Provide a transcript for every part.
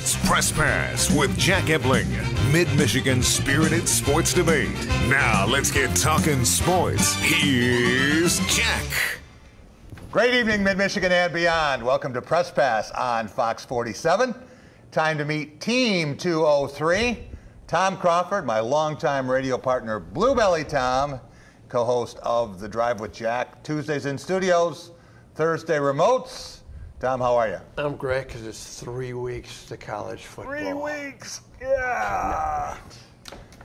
It's Press Pass with Jack Ebling, Mid-Michigan's spirited sports debate. Now let's get talking sports. Here's Jack. Great evening, Mid-Michigan and beyond. Welcome to Press Pass on Fox 47. Time to meet Team 203. Tom Crawford, my longtime radio partner, Blue Belly Tom, co-host of The Drive with Jack. Tuesdays in studios, Thursday remotes. Tom, how are you? I'm great because it's 3 weeks to college football. 3 weeks, yeah.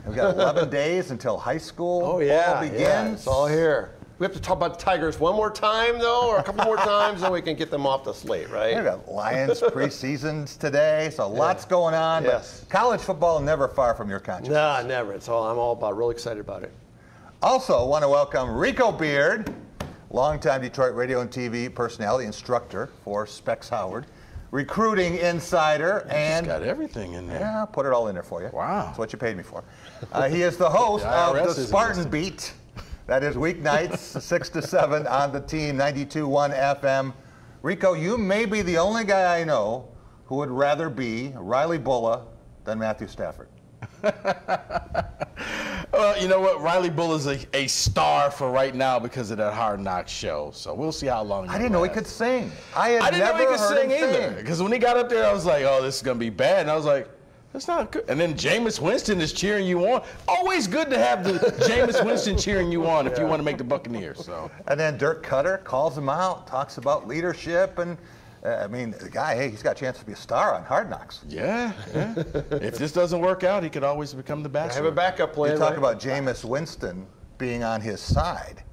We've got 11 days until high school all begins. Yeah, it's all here. We have to talk about the Tigers one more time, though, or a couple more times, then we can get them off the slate, right? We've got Lions preseasons today, so lots going on. Yes. But college football never far from your consciousness. Nah, never. I'm all about. Real excited about it. Also, want to welcome Rico Beard, longtime Detroit radio and TV personality, instructor for Specs Howard, recruiting insider, and got everything in there. Yeah, put it all in there for you. Wow, that's what you paid me for. He is the host of the Spartan Beat. That is weeknights 6 to 7 on the team 92.1 FM. Rico, you may be the only guy I know who would rather be Riley Bulla than Matthew Stafford. Well, you know what? Riley Bull is a star for right now because of that Hard Knocks show. So we'll see how long. I didn't know he could sing. I didn't know he could sing either. Because when he got up there, I was like, "Oh, this is gonna be bad." And I was like, "That's not good." And then Jameis Winston is cheering you on. Always good to have the Jameis Winston cheering you on if you want to make the Buccaneers. So. And then Dirk Cutter calls him out, talks about leadership, and I mean, the guy, hey, he's got a chance to be a star on Hard Knocks. Yeah. If this doesn't work out, he could always become the bachelor. Have a backup plan. You talk about Jameis Winston being on his side.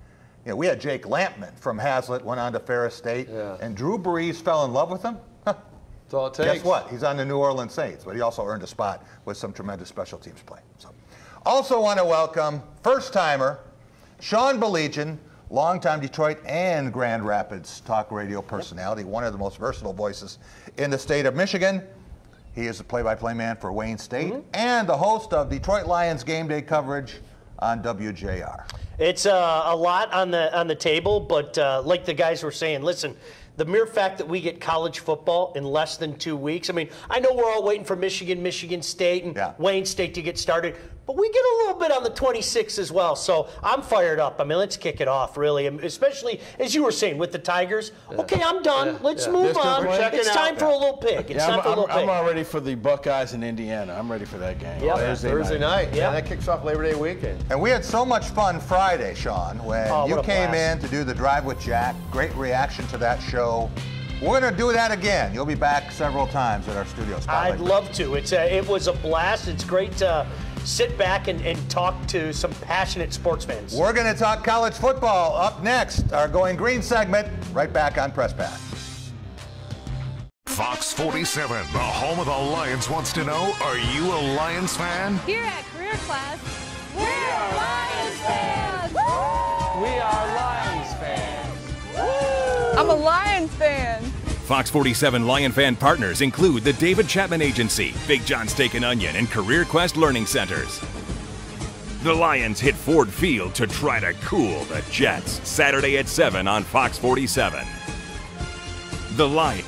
You know, we had Jake Lampman from Hazlitt, went on to Ferris State, and Drew Brees fell in love with him. That's all it takes. Guess what? He's on the New Orleans Saints, but he also earned a spot with some tremendous special teams play. So, also want to welcome first-timer Sean Belegian, longtime Detroit and Grand Rapids talk radio personality, one of the most versatile voices in the state of Michigan. He is the play-by-play man for Wayne State and the host of Detroit Lions game day coverage on WJR. It's a lot on the table, but like the guys were saying, listen, the mere fact that we get college football in less than 2 weeks, I mean, I know we're all waiting for Michigan State, and Wayne State to get started, but we get a little bit on the 26th as well. So I'm fired up. I mean, let's kick it off, really, especially, as you were saying, with the Tigers. Okay, I'm done. Let's move on. It's time for a little pig. It's time for a little pig. I'm all ready for the Buckeyes in Indiana. I'm ready for that game. Thursday night. Yeah, that kicks off Labor Day weekend. And we had so much fun Friday, Sean, when you came in to do the Drive with Jack. Great reaction to that show. We're going to do that again. You'll be back several times at our studio spotlight. I'd love to. It was a blast. It's great to sit back and talk to some passionate sports fans. We're going to talk college football up next. Our Going Green segment, right back on Press Pass. Fox 47, the home of the Lions, wants to know, are you a Lions fan? Here at Career Class, we're Lions fans! Woo! We are Lions fans. Woo! I'm a Lions fan. Fox 47 Lion fan partners include the David Chapman Agency, Big John Steak and Onion, and Career Quest Learning Centers. The Lions hit Ford Field to try to cool the Jets, Saturday at 7 on Fox 47. The Lions.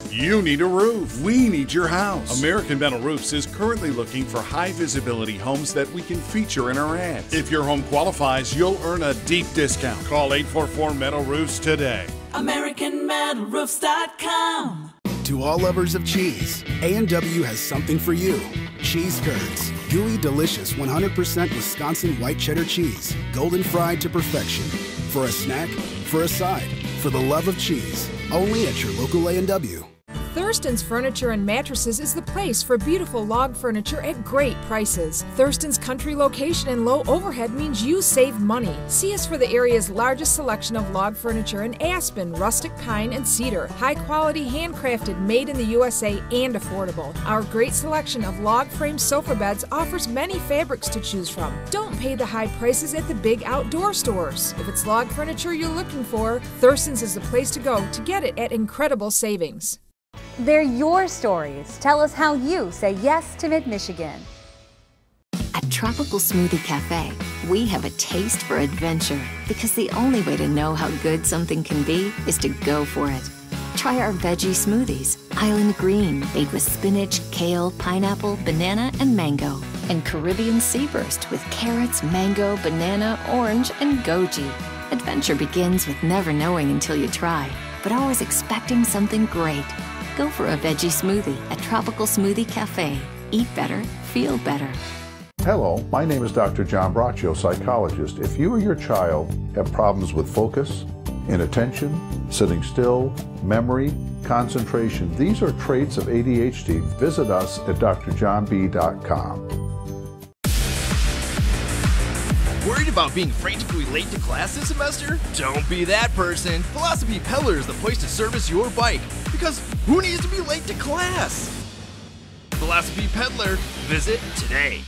You need a roof. We need your house. American Metal Roofs is currently looking for high visibility homes that we can feature in our ads. If your home qualifies, you'll earn a deep discount. Call 844 Metal Roofs today. AmericanMetalRoofs.com. To all lovers of cheese, A&W has something for you. Cheese curds. Gooey, delicious, 100% Wisconsin white cheddar cheese. Golden fried to perfection. For a snack, for a side, for the love of cheese. Only at your local A&W. Thurston's Furniture and Mattresses is the place for beautiful log furniture at great prices. Thurston's country location and low overhead means you save money. See us for the area's largest selection of log furniture in aspen, rustic pine, and cedar. High quality, handcrafted, made in the USA, and affordable. Our great selection of log frame sofa beds offers many fabrics to choose from. Don't pay the high prices at the big outdoor stores. If it's log furniture you're looking for, Thurston's is the place to go to get it at incredible savings. They're your stories. Tell us how you say yes to Mid-Michigan. At Tropical Smoothie Cafe, we have a taste for adventure because the only way to know how good something can be is to go for it. Try our veggie smoothies, Island Green, made with spinach, kale, pineapple, banana, and mango. And Caribbean Sea Burst with carrots, mango, banana, orange, and goji. Adventure begins with never knowing until you try, but always expecting something great. Go for a veggie smoothie at Tropical Smoothie Cafe. Eat better, feel better. Hello, my name is Dr. John Braccio, psychologist. If you or your child have problems with focus, inattention, sitting still, memory, concentration, these are traits of ADHD. Visit us at drjohnb.com. Worried about being frantically late to class this semester? Don't be that person. Philosophy Peddler is the place to service your bike, because who needs to be late to class? Philosophy Peddler, visit today.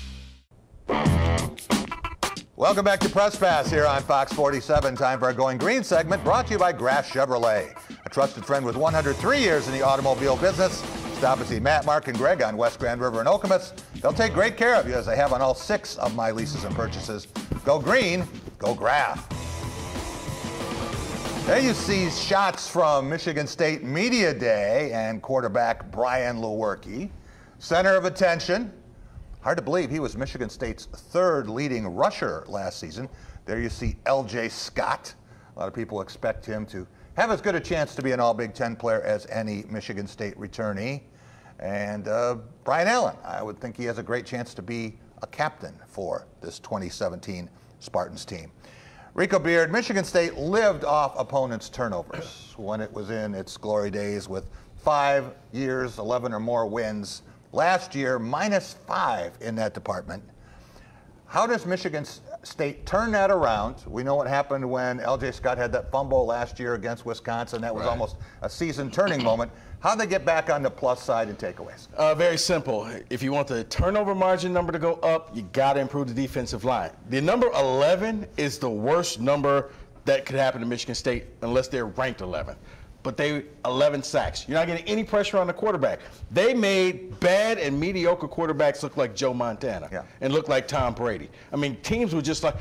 Welcome back to Press Pass here on Fox 47. Time for our Going Green segment, brought to you by Graff Chevrolet, a trusted friend with 103 years in the automobile business. Stop and see Matt, Mark, and Greg on West Grand River in Okemos. They'll take great care of you, as they have on all 6 of my leases and purchases. Go green, go Graff. There you see shots from Michigan State Media Day and quarterback Brian Lewerke. Center of attention. Hard to believe he was Michigan State's 3rd leading rusher last season. There you see L.J. Scott. A lot of people expect him to have as good a chance to be an All-Big Ten player as any Michigan State returnee. And Brian Allen, I would think he has a great chance to be a captain for this 2017 Spartans team. Rico Beard, Michigan State lived off opponents' turnovers when it was in its glory days with 5 years, 11 or more wins. Last year, -5 in that department. How does Michigan State turn that around? We know what happened when L.J. Scott had that fumble last year against Wisconsin. That was almost a season-turning moment. How do they get back on the plus side in takeaways? Very simple. If you want the turnover margin number to go up, you got to improve the defensive line. The number 11 is the worst number that could happen to Michigan State unless they're ranked 11th. But they 11 sacks. You're not getting any pressure on the quarterback. They made bad and mediocre quarterbacks look like Joe Montana and look like Tom Brady. I mean, teams were just like,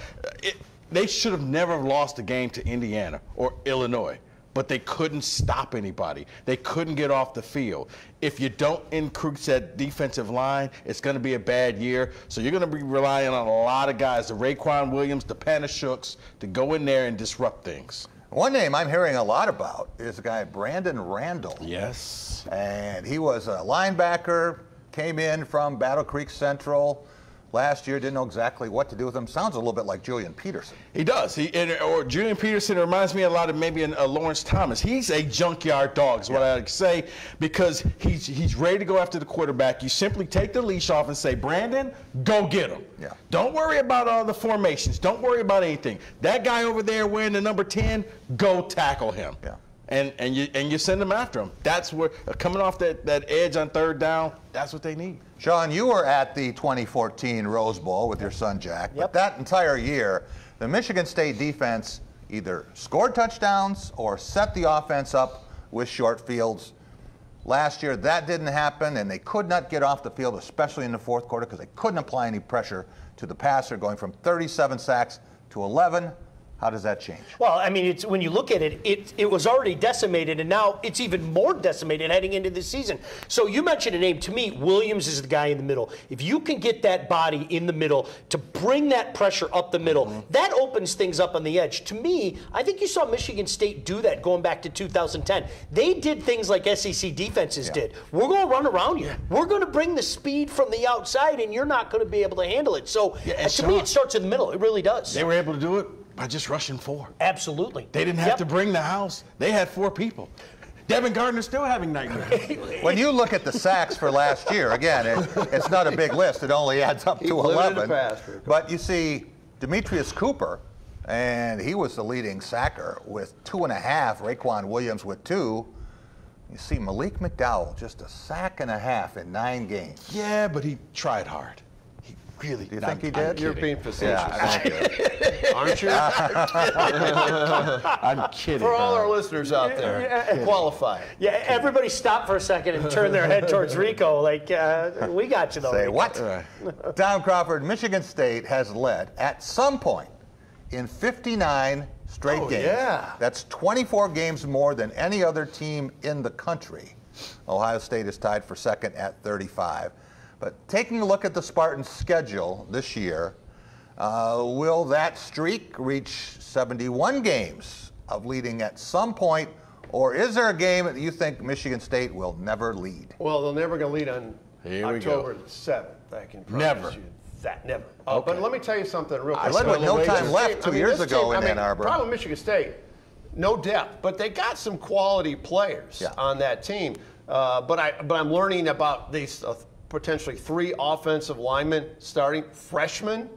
they should have never lost a game to Indiana or Illinois, but they couldn't stop anybody. They couldn't get off the field. If you don't increase that defensive line, it's going to be a bad year. So you're going to be relying on a lot of guys, the Raekwon Williams, the Panashooks, to go in there and disrupt things. One name I'm hearing a lot about is the guy Brandon Randall. Yes. And he was a linebacker, came in from Battle Creek Central last year, didn't know exactly what to do with him. Sounds a little bit like Julian Peterson. He does. Or Julian Peterson reminds me a lot of maybe a Lawrence Thomas. He's a junkyard dog is what I'd say, because he's ready to go after the quarterback. You simply take the leash off and say, Brandon, go get him. Yeah. Don't worry about all the formations. Don't worry about anything. That guy over there wearing the number 10, go tackle him. Yeah. And you send them after him. That's where, coming off that edge on 3rd down, that's what they need. Sean, you were at the 2014 Rose Bowl with your son Jack, but that entire year, the Michigan State defense either scored touchdowns or set the offense up with short fields. Last year, that didn't happen, and they could not get off the field, especially in the 4th quarter, because they couldn't apply any pressure to the passer, going from 37 sacks to 11. How does that change? Well, I mean, when you look at it, it was already decimated, and now it's even more decimated heading into this season. So you mentioned a name. To me, Williams is the guy in the middle. If you can get that body in the middle to bring that pressure up the middle, that opens things up on the edge. To me, I think you saw Michigan State do that going back to 2010. They did things like SEC defenses did. We're going to run around you. We're going to bring the speed from the outside, and you're not going to be able to handle it. So to me, it starts in the middle. It really does. They were able to do it by just rushing 4. Absolutely. They didn't have to bring the house. They had 4 people. Devin Gardner's still having nightmares. When you look at the sacks for last year, again, it's not a big list. It only adds up to 11. But you see Demetrius Cooper, and he was the leading sacker with 2.5. Raekwon Williams with 2. You see Malik McDowell, just a sack and a half in 9 games. Yeah, but he tried hard. Really? Do you think he did? You're being facetious. Aren't you? I'm kidding. For all our listeners out there, qualify. Yeah, everybody stop for a second and turn their head towards Rico. Like, we got you, though. Say Rico. what? Tom Crawford, Michigan State has led at some point in 59 straight games. Yeah. That's 24 games more than any other team in the country. Ohio State is tied for second at 35. But taking a look at the Spartans' schedule this year, will that streak reach 71 games of leading at some point, or is there a game that you think Michigan State will never lead? Well, they're never going to lead on October 7th. I can promise you that. Never. But let me tell you something real quick. I led with no time left 2 years ago in Ann Arbor. Problem with Michigan State, no depth, but they got some quality players on that team. But I'm learning about these potentially 3 offensive linemen starting freshmen,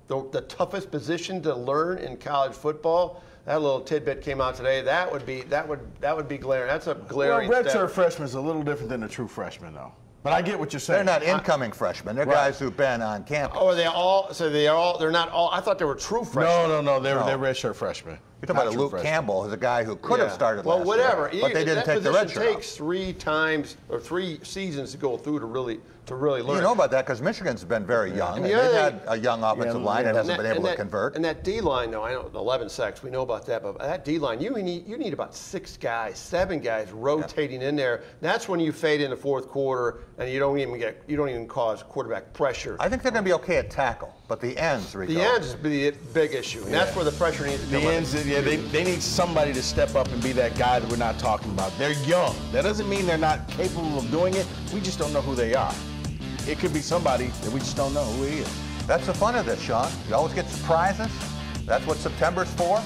the toughest position to learn in college football. That little tidbit came out today. That would be glaring. That's a glaring. Well, redshirt freshman is a little different than a true freshman, though. But I get what you're saying. They're not incoming freshmen. They're guys who've been on campus. Oh, are they all? So they're not all. I thought they were true freshmen. No. They're redshirt freshmen. You're talking about Luke Campbell, who's a guy who could have started last whatever. year, but they didn't take the red shirt. It takes 3 times or 3 seasons to go through to really learn. You know about that because Michigan's been very young. And they've had a young offensive line that hasn't been able to convert. And that D-line, though, I know 11 sacks, we know about that, but that D-line, you need about 6 guys, 7 guys rotating in there. That's when you fade in the fourth quarter and you don't even cause quarterback pressure. I think they're going to be okay at tackle, but the ends, Rico. The ends is the big issue, and that's where the pressure needs to come. The ends, they need somebody to step up and be that guy that we're not talking about. They're young. That doesn't mean they're not capable of doing it. We just don't know who they are. It could be somebody that we just don't know who he is. That's the fun of this, Sean. You always get surprises. That's what September's for.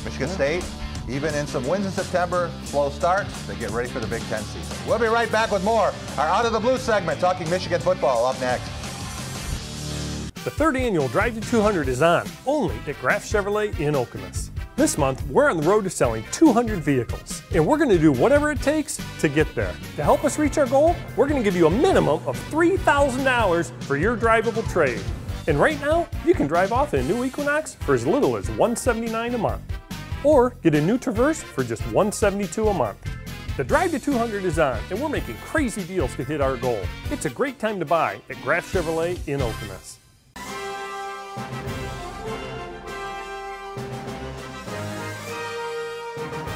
Michigan State, even in some wins in September, slow starts, they get ready for the Big Ten season. We'll be right back with more. Our Out of the Blue segment, talking Michigan football, up next. The 3rd annual Drive to 200 is on, only at Graf Chevrolet in Okemos. This month, we're on the road to selling 200 vehicles, and we're going to do whatever it takes to get there. To help us reach our goal, we're going to give you a minimum of $3,000 for your drivable trade. And right now, you can drive off in a new Equinox for as little as $179 a month. Or get a new Traverse for just $172 a month. The Drive to 200 is on, and we're making crazy deals to hit our goal. It's a great time to buy at Graf Chevrolet in Okemos.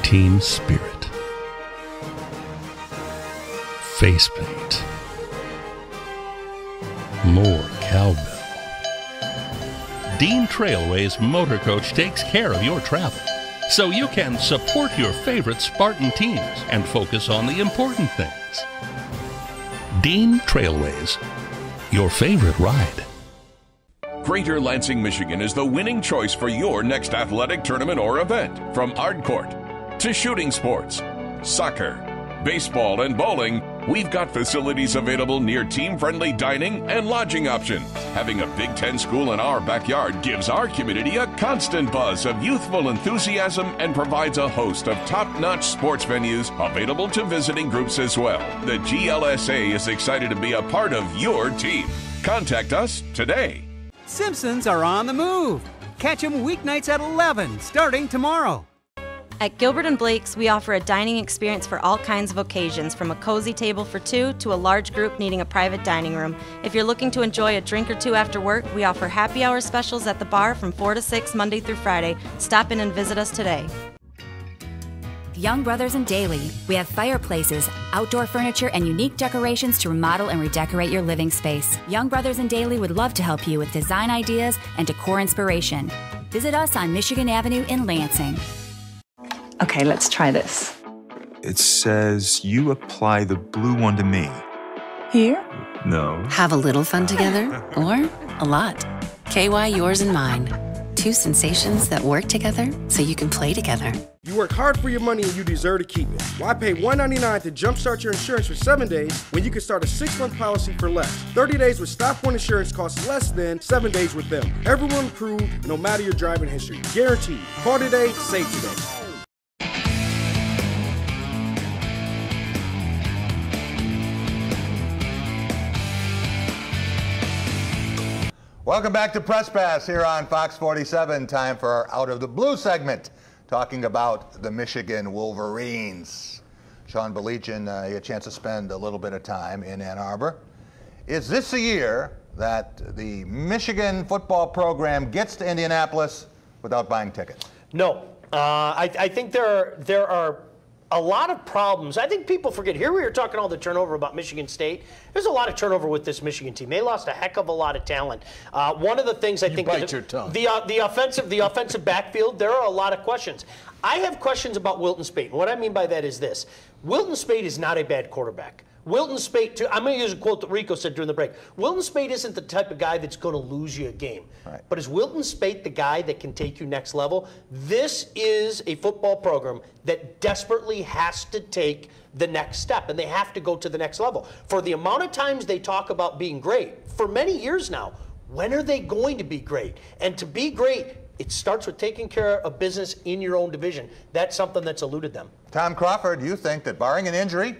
Team spirit, face paint, more cowbell. Dean Trailway's Motor Coach takes care of your travel, so you can support your favorite Spartan teams and focus on the important things. Dean Trailways, your favorite ride. Greater Lansing, Michigan is the winning choice for your next athletic tournament or event. From art court to shooting sports, soccer, baseball, and bowling, we've got facilities available near team-friendly dining and lodging options. Having a Big Ten school in our backyard gives our community a constant buzz of youthful enthusiasm and provides a host of top-notch sports venues available to visiting groups as well. The GLSA is excited to be a part of your team. Contact us today. Simpsons are on the move. Catch them weeknights at 11, starting tomorrow. At Gilbert & Blake's, we offer a dining experience for all kinds of occasions, from a cozy table for 2 to a large group needing a private dining room. If you're looking to enjoy a drink or 2 after work, we offer happy hour specials at the bar from 4 to 6 Monday through Friday. Stop in and visit us today. Young Brothers and Daily, we have fireplaces, outdoor furniture, and unique decorations to remodel and redecorate your living space. Young Brothers and Daily would love to help you with design ideas and decor inspiration. Visit us on Michigan Avenue in Lansing. Okay, let's try this. It says you apply the blue one to me. Here? No. Have a little fun together, or a lot. KY Yours and Mine. 2 sensations that work together so you can play together. You work hard for your money and you deserve to keep it. Why pay $1.99 to jumpstart your insurance for 7 days when you can start a 6-month policy for less? 30 days with Stop Point Insurance costs less than 7 days with them. Everyone approved, no matter your driving history. Guaranteed. Call today, save today. Welcome back to Press Pass here on Fox 47. Time for our Out of the Blue segment, talking about the Michigan Wolverines. Sean Belichin, you had a chance to spend a little bit of time in Ann Arbor. Is this a year that the Michigan football program gets to Indianapolis without buying tickets? No. I think there are a lot of problems. I think people forget. Here we were talking all the turnover about Michigan State. There's a lot of turnover with this Michigan team. They lost a heck of a lot of talent. One of the things I think bite your tongue. The offensive backfield, there are a lot of questions. I have questions about Wilton Speight. And what I mean by that is this. Wilton Speight is not a bad quarterback. Wilton Speight, I'm going to use a quote that Rico said during the break. Wilton Speight isn't the type of guy that's going to lose you a game. Right. But is Wilton Speight the guy that can take you next level? This is a football program that desperately has to take the next step, and they have to go to the next level. For the amount of times they talk about being great, for many years now, when are they going to be great? And to be great, it starts with taking care of business in your own division. That's something that's eluded them. Tom Crawford, do you think that barring an injury,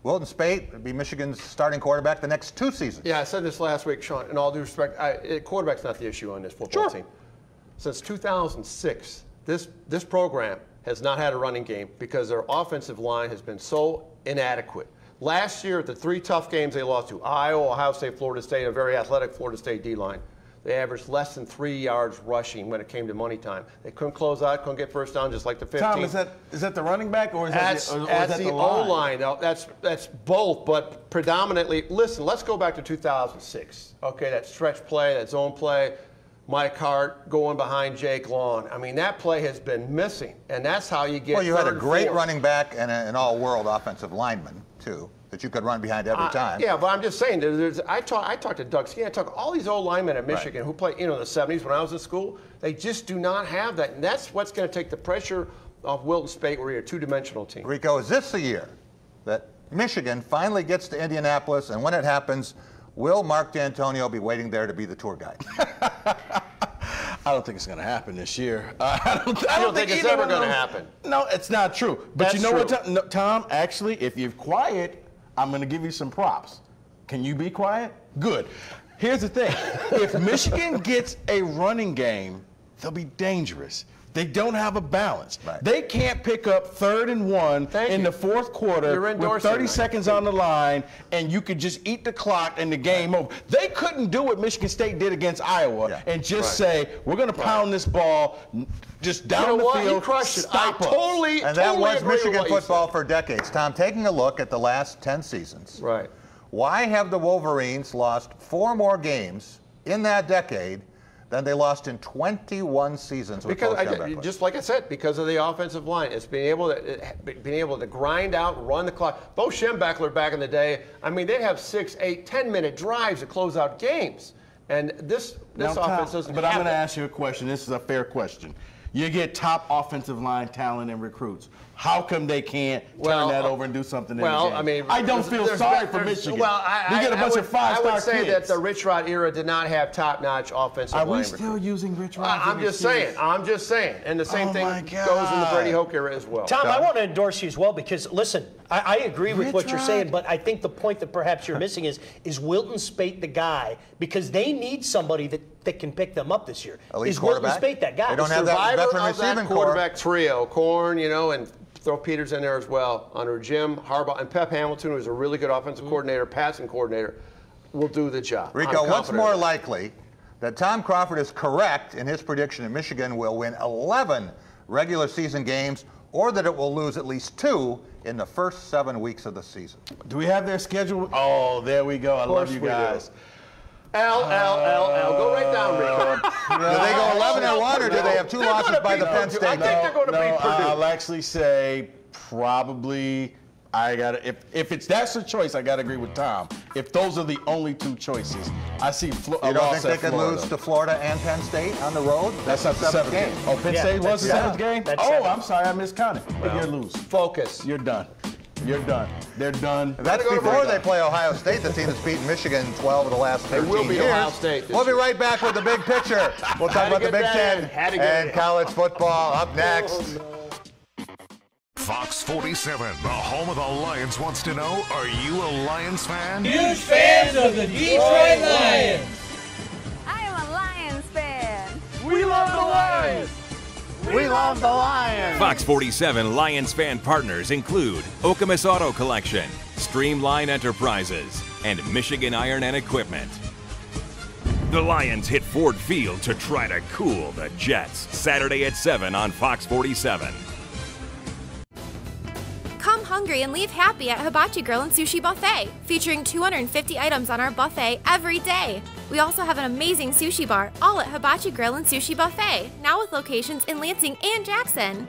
Wilton Speight would be Michigan's starting quarterback the next 2 seasons? Yeah, I said this last week, Sean. In all due respect, quarterback's not the issue on this football team. Since 2006, this program has not had a running game because their offensive line has been so inadequate. Last year, the 3 tough games they lost to, Iowa, Ohio State, Florida State, a very athletic Florida State D-line, they averaged less than 3 yards rushing when it came to money time. They couldn't close out, couldn't get first down, just like the 15. Tom, is that the running back or is that's the O-line? That's both, but predominantly. Listen, let's go back to 2006. Okay, that stretch play, that zone play, Mike Hart going behind Jake Long. I mean, that play has been missing, and that's how you get. Well, you had a great running back and an all-world offensive lineman too, that you could run behind every time. Yeah, but I'm just saying, I talked to Doug Skeen, I talked to all these old linemen at Michigan who played, in the 70s when I was in school. They just do not have that, and that's what's going to take the pressure off Wilton Speight, where you're a two-dimensional team. Rico, is this the year that Michigan finally gets to Indianapolis, and when it happens, will Mark D'Antonio be waiting there to be the tour guide? I don't think it's going to happen this year. I don't think it's ever going to happen. No, it's not true. But That's you know true. what, Tom? Actually, if you're quiet, I'm going to give you some props. Can you be quiet? Good. Here's the thing. If Michigan gets a running game, they'll be dangerous. They don't have a balance. Right. They can't pick up 3rd and 1 in the 4th quarter with 30 seconds on the line, and you could just eat the clock and the game over. They couldn't do what Michigan State did against Iowa and just say, we're going to pound this ball just down the field. He crushed it. Stop us. And that was Michigan football for decades. Tom, taking a look at the last 10 seasons, why have the Wolverines lost 4 more games in that decade than they lost in 21 seasons with Bo Schembechler? Just like I said, because of the offensive line. It's being able to grind out, run the clock. Bo Schembechler back in the day, I mean, they'd have 6, 8, 10-minute drives to close out games. And this offense doesn't But I'm going to ask you a question. This is a fair question. You get top offensive line talent and recruits. How come they can't turn that over and do something in the game? I mean, I don't feel sorry for Michigan. Well, we get a bunch of 5-star kids. I would say that the Rich Rod era did not have top-notch offensive line. Are we still using Rich Rod? I'm just saying. And the same thing goes in the Brady Hoke era as well. Tom, I want to endorse you as well because, listen, I agree with what you're saying, but I think the point that perhaps you're missing is Wilton Speight the guy? Because they need somebody that can pick them up this year. Is Wilton Speight that guy? They don't have that veteran receiving quarterback trio, Korn, and throw Peters in there as well, under Jim Harbaugh. And Pep Hamilton, who's a really good offensive coordinator, passing coordinator, will do the job. Rico, what's more likely, that Tom Crawford is correct in his prediction that Michigan will win 11 regular season games, or that it will lose at least 2 in the first 7 weeks of the season? Do we have their schedule? Oh, there we go. I love you guys. L. Go right down, Rico. Do they go 11-1, or do they have 2 losses by the Penn State? I think they're going to beat Purdue. I'll actually say probably. If that's the choice, I gotta agree with Tom. If those are the only 2 choices, I see. You don't think they could lose to Florida and Penn State on the road? That's not the 7th game. Oh, Penn State was the 7th game. I'm sorry, I miscounted. Well, you're lose. Focus. You're done. You're done. They're done. That's before they play Ohio State, the team that's beaten Michigan 12 of the last 13 years. It will be Ohio State. We'll be right back with the big picture. We'll talk about the Big Ten and college football up next. Fox 47, the home of the Lions, wants to know, are you a Lions fan? Huge fans of the Detroit Lions. I am a Lions fan. We love the Lions. We love the Lions. Fox 47 Lions fan partners include Okemos Auto Collection, Streamline Enterprises, and Michigan Iron and Equipment. The Lions hit Ford Field to try to cool the Jets. Saturday at 7 on Fox 47. Come hungry and leave happy at Hibachi Grill and Sushi Buffet, featuring 250 items on our buffet every day. We also have an amazing sushi bar, all at Hibachi Grill and Sushi Buffet, now with locations in Lansing and Jackson.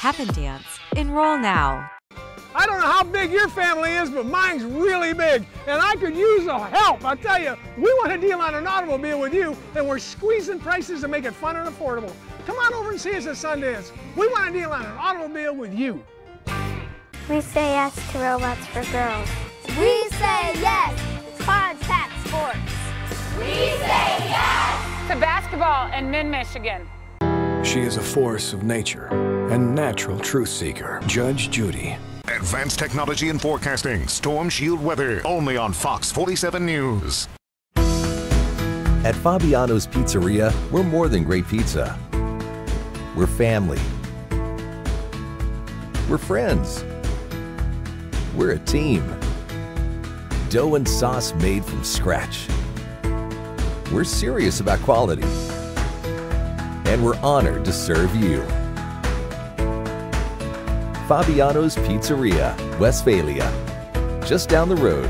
Happen Dance. Enroll now. I don't know how big your family is, but mine's really big, and I could use the help. I tell you, we want to deal on an automobile with you, and we're squeezing prices to make it fun and affordable. Come on over and see us at Sundance. We want to deal on an automobile with you. We say yes to robots for girls. We say yes to contact sports. We say yes to basketball in mid-Michigan. She is a force of nature and natural truth seeker. Judge Judy. Advanced technology and forecasting. Storm Shield weather. Only on Fox 47 News. At Fabiano's Pizzeria, we're more than great pizza. We're family. We're friends. We're a team. Dough and sauce made from scratch. We're serious about quality. And we're honored to serve you. Fabiano's Pizzeria, Westphalia, just down the road.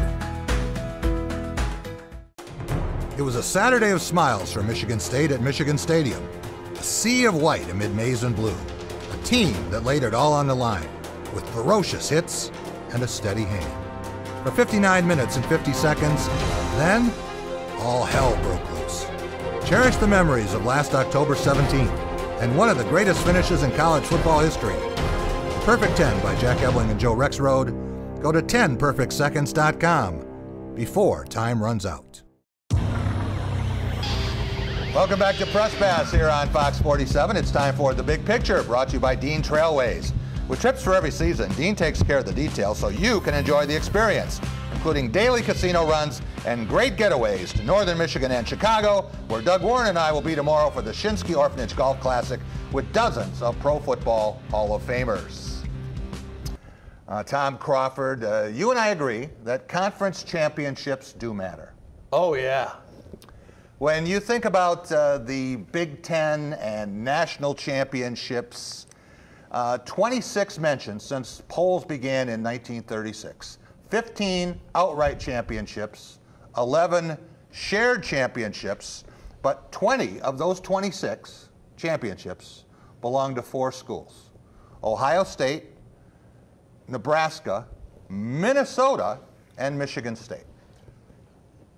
It was a Saturday of smiles for Michigan State at Michigan Stadium. A sea of white amid maize and blue. A team that laid it all on the line with ferocious hits and a steady hand. For 59 minutes and 50 seconds, then all hell broke loose. Cherish the memories of last October 17th and one of the greatest finishes in college football history. Perfect 10 by Jack Ebling and Joe Rexrode. Go to 10perfectseconds.com before time runs out. Welcome back to Press Pass here on Fox 47. It's time for The Big Picture, brought to you by Dean Trailways. With trips for every season, Dean takes care of the details so you can enjoy the experience, including daily casino runs and great getaways to Northern Michigan and Chicago, where Doug Warren and I will be tomorrow for the Shinsky Orphanage Golf Classic with dozens of Pro Football Hall of Famers. Tom Crawford, you and I agree that conference championships do matter. Oh, yeah. When you think about the Big Ten and national championships, 26 mentions since polls began in 1936. 15 outright championships, 11 shared championships, but 20 of those 26 championships belong to 4 schools: Ohio State, Nebraska, Minnesota, and Michigan State.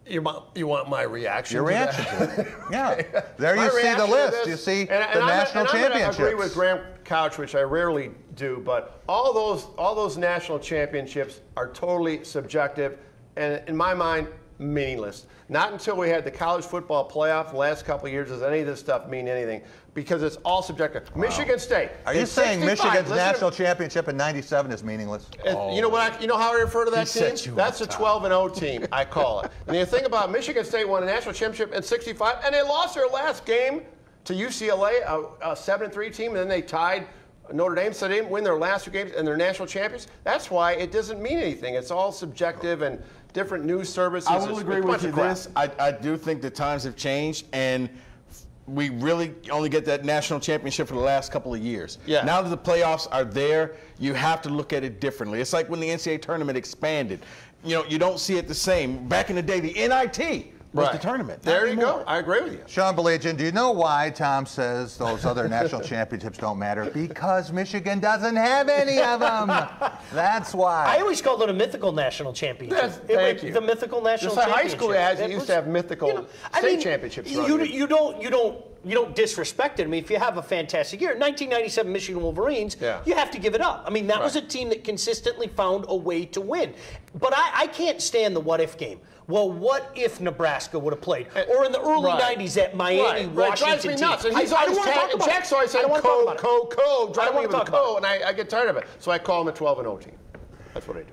You want my reaction? Your reaction to it. Yeah. There you see the list. You see the national championships. I agree with Graham Couch, which I rarely do, but all those national championships are totally subjective and, in my mind, meaningless. Not until we had the college football playoff the last couple of years does any of this stuff mean anything, because it's all subjective. Wow. Michigan State. Are you saying Michigan's national championship in '97 is meaningless? You know what? You know how I refer to that team? That's a 12-0 team. I call it. And you think about Michigan State won a national championship in '65, and they lost their last game to UCLA, a 7-3 team, and then they tied Notre Dame, so they didn't win their last 2 games, and they're national champions. That's why it doesn't mean anything. It's all subjective and different news services. I will agree with you this. I do think the times have changed, and we really only get that national championship for the last couple of years. Yeah. Now that the playoffs are there, you have to look at it differently. It's like when the NCAA tournament expanded. You know, you don't see it the same. Back in the day, the NIT was the tournament. There you go. I agree with you. Sean Baligian, do you know why Tom says those other national championships don't matter? Because Michigan doesn't have any of them. That's why. I always called it a mythical national championship. Thank you. The mythical national Just like championship. high school used to have mythical state championships. You don't disrespect it. I mean, if you have a fantastic year, 1997 Michigan Wolverines, you have to give it up. I mean, that was a team that consistently found a way to win. But I can't stand the what-if game. Well, what if Nebraska would have played? Or in the early 90s at Miami, Washington. It drives me nuts. And he's always Jack's always saying drive me with co, and I get tired of it. So I call him a 12-0 team. That's what I do.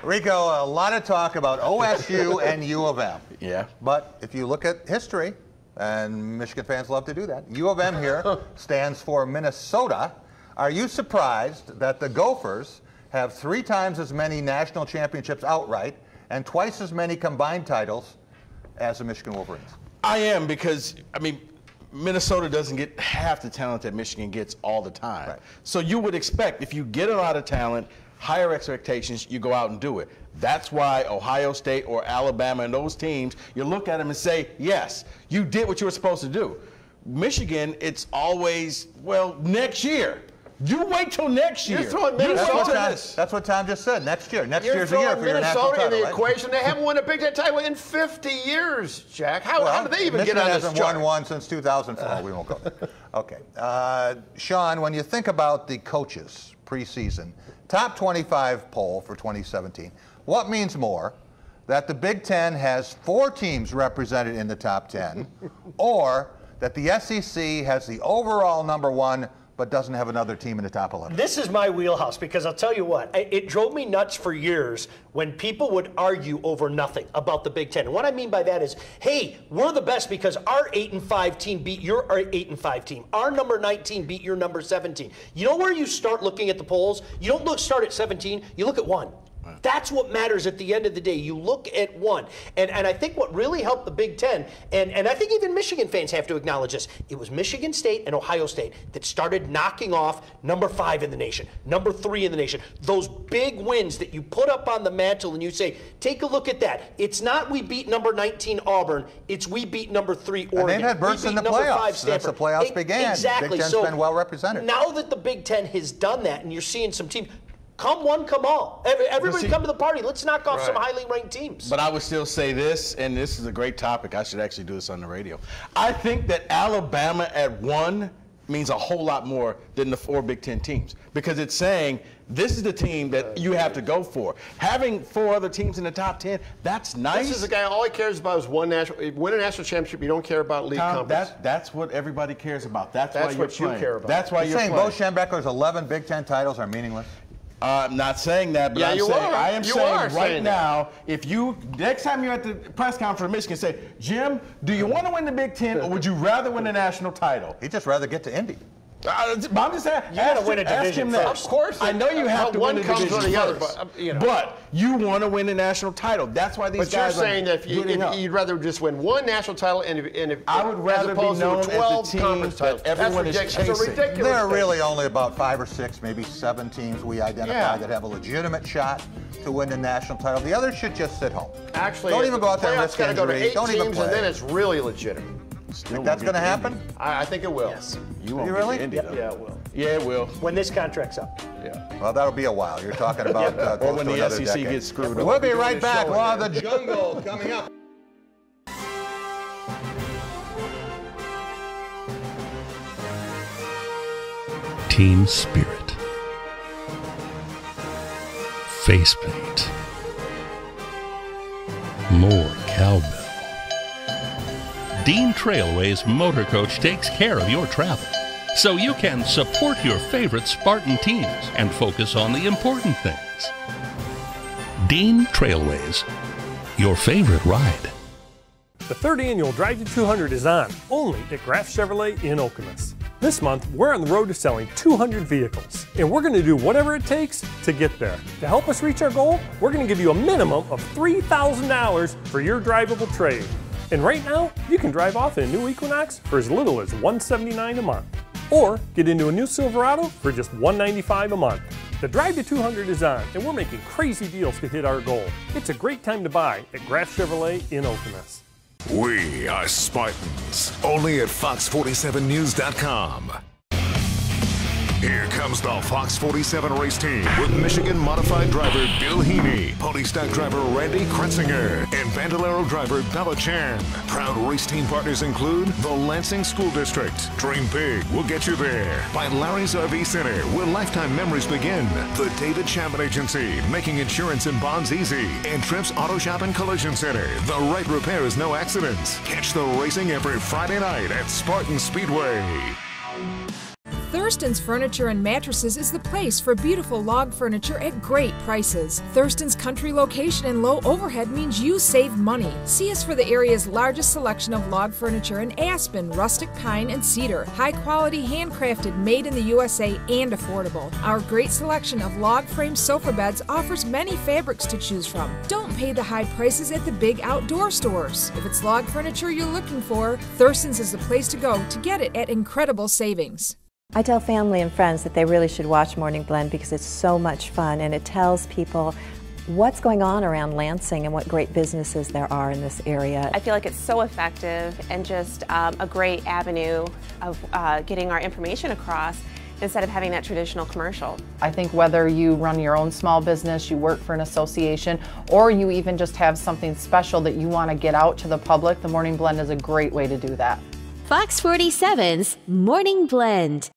Rico, a lot of talk about OSU and U of M. Yeah. But if you look at history, And Michigan fans love to do that. U of M here stands for Minnesota. Are you surprised that the Gophers have 3 times as many national championships outright and twice as many combined titles as the Michigan Wolverines? I am, because, I mean, Minnesota doesn't get half the talent that Michigan gets all the time. Right. So you would expect, if you get a lot of talent, higher expectations, you go out and do it. That's why Ohio State or Alabama and those teams, you look at them and say, yes, you did what you were supposed to do. Michigan, it's always, well, next year. You wait till next year. You're throwing Minnesota. That's what Tom just said. Next year. Next year's a You're year for your throwing national Minnesota in title, the right? equation. They haven't won a Big Ten title in 50 years, Jack. How did they even Michigan get on this hasn't chart? won one since 2004. We won't go there. Okay. Sean, when you think about the coaches preseason, top 25 poll for 2017, what means more, that the Big Ten has 4 teams represented in the top 10, or that the SEC has the overall #1 but doesn't have another team in the top 11? This is my wheelhouse, because I'll tell you what, it drove me nuts for years when people would argue over nothing about the Big Ten. And what I mean by that is, hey, we're the best because our 8-5 team beat your 8-5 team. Our number 19 beat your number 17. You know where you start looking at the polls? You don't start at 17, you look at 1. That's what matters at the end of the day. You look at 1. And I think what really helped the Big Ten, and I think even Michigan fans have to acknowledge this, it was Michigan State and Ohio State that started knocking off number 5 in the nation, number 3 in the nation. Those big wins that you put up on the mantle and you say, take a look at that. It's not we beat number 19 Auburn, it's we beat number 3 Oregon. And they've had bursts in the playoffs since the playoffs began. Exactly. Big Ten's been well represented. Now that the Big Ten has done that and you're seeing some teams, come one, come all. Everybody come to the party. Let's knock off some highly ranked teams. But I would still say this, and this is a great topic. I should actually do this on the radio. I think that Alabama at 1 means a whole lot more than the 4 Big Ten teams, because it's saying this is the team that you have to go for. Having 4 other teams in the top 10, that's nice. This is a guy, all he cares about is win a national championship. You don't care about league conference. That's what everybody cares about. That's why what you're you care about. That's why you're saying Bo Schembechler's 11 Big Ten titles are meaningless? I'm not saying that, but I am saying right now, if you, next time you're at the press conference for Michigan, say, Jim, do you want to win the Big Ten, or would you rather win the national title? He'd just rather get to Indy. I'm just saying, you got to win a division first. Of course. I know you have to win the division first, but you want to win the national title. That's why these guys are saying that if you'd rather just win 1 national title I would rather be known as the team that everyone is chasing. That's a ridiculous There are really only about 5 or 6, maybe 7 teams we identify that have a legitimate shot to win the national title. The others should just sit home. Actually, don't even go out there and risk injury. Go to 8 don't teams even play. And then it's really legitimate. Think that's going to happen? I think it will. Yes. You won't really? Indy, Yeah, it will. Yeah, it will. When this contract's up. Yeah. Well, that'll be a while. You're talking about or when the SEC decade. gets screwed up. We'll be right back. Law of the Jungle coming up. Team spirit. Face paint. More cowbell. Dean Trailway's Motor Coach takes care of your travel, so you can support your favorite Spartan teams and focus on the important things. Dean Trailways, your favorite ride. The 3rd annual Drive to 200 is on, only at Graf Chevrolet in Okemos. This month, we're on the road to selling 200 vehicles, and we're going to do whatever it takes to get there. To help us reach our goal, we're going to give you a minimum of $3,000 for your drivable trade. And right now, you can drive off in a new Equinox for as little as $179 a month. Or get into a new Silverado for just $195 a month. The Drive to 200 is on, and we're making crazy deals to hit our goal. It's a great time to buy at Graf Chevrolet in Okemos. We are Spartans, only at Fox47News.com. Here comes the Fox 47 race team with Michigan modified driver Bill Heaney, Pony Stock driver Randy Kretzinger, and Bandolero driver Bella Chan. Proud race team partners include the Lansing School District, Dream Big will get you there, by Larry's RV Center, where lifetime memories begin, the David Chapman Agency, making insurance and bonds easy, and Trips Auto Shop and Collision Center, the right repair is no accidents. Catch the racing every Friday night at Spartan Speedway. Thurston's Furniture and Mattresses is the place for beautiful log furniture at great prices. Thurston's country location and low overhead means you save money. See us for the area's largest selection of log furniture in aspen, rustic pine, and cedar. High quality, handcrafted, made in the USA, and affordable. Our great selection of log frame sofa beds offers many fabrics to choose from. Don't pay the high prices at the big outdoor stores. If it's log furniture you're looking for, Thurston's is the place to go to get it at incredible savings. I tell family and friends that they really should watch Morning Blend because it's so much fun and it tells people what's going on around Lansing and what great businesses there are in this area. I feel like it's so effective and just a great avenue of getting our information across instead of having that traditional commercial. I think whether you run your own small business, you work for an association, or you even just have something special that you want to get out to the public, the Morning Blend is a great way to do that. Fox 47's Morning Blend.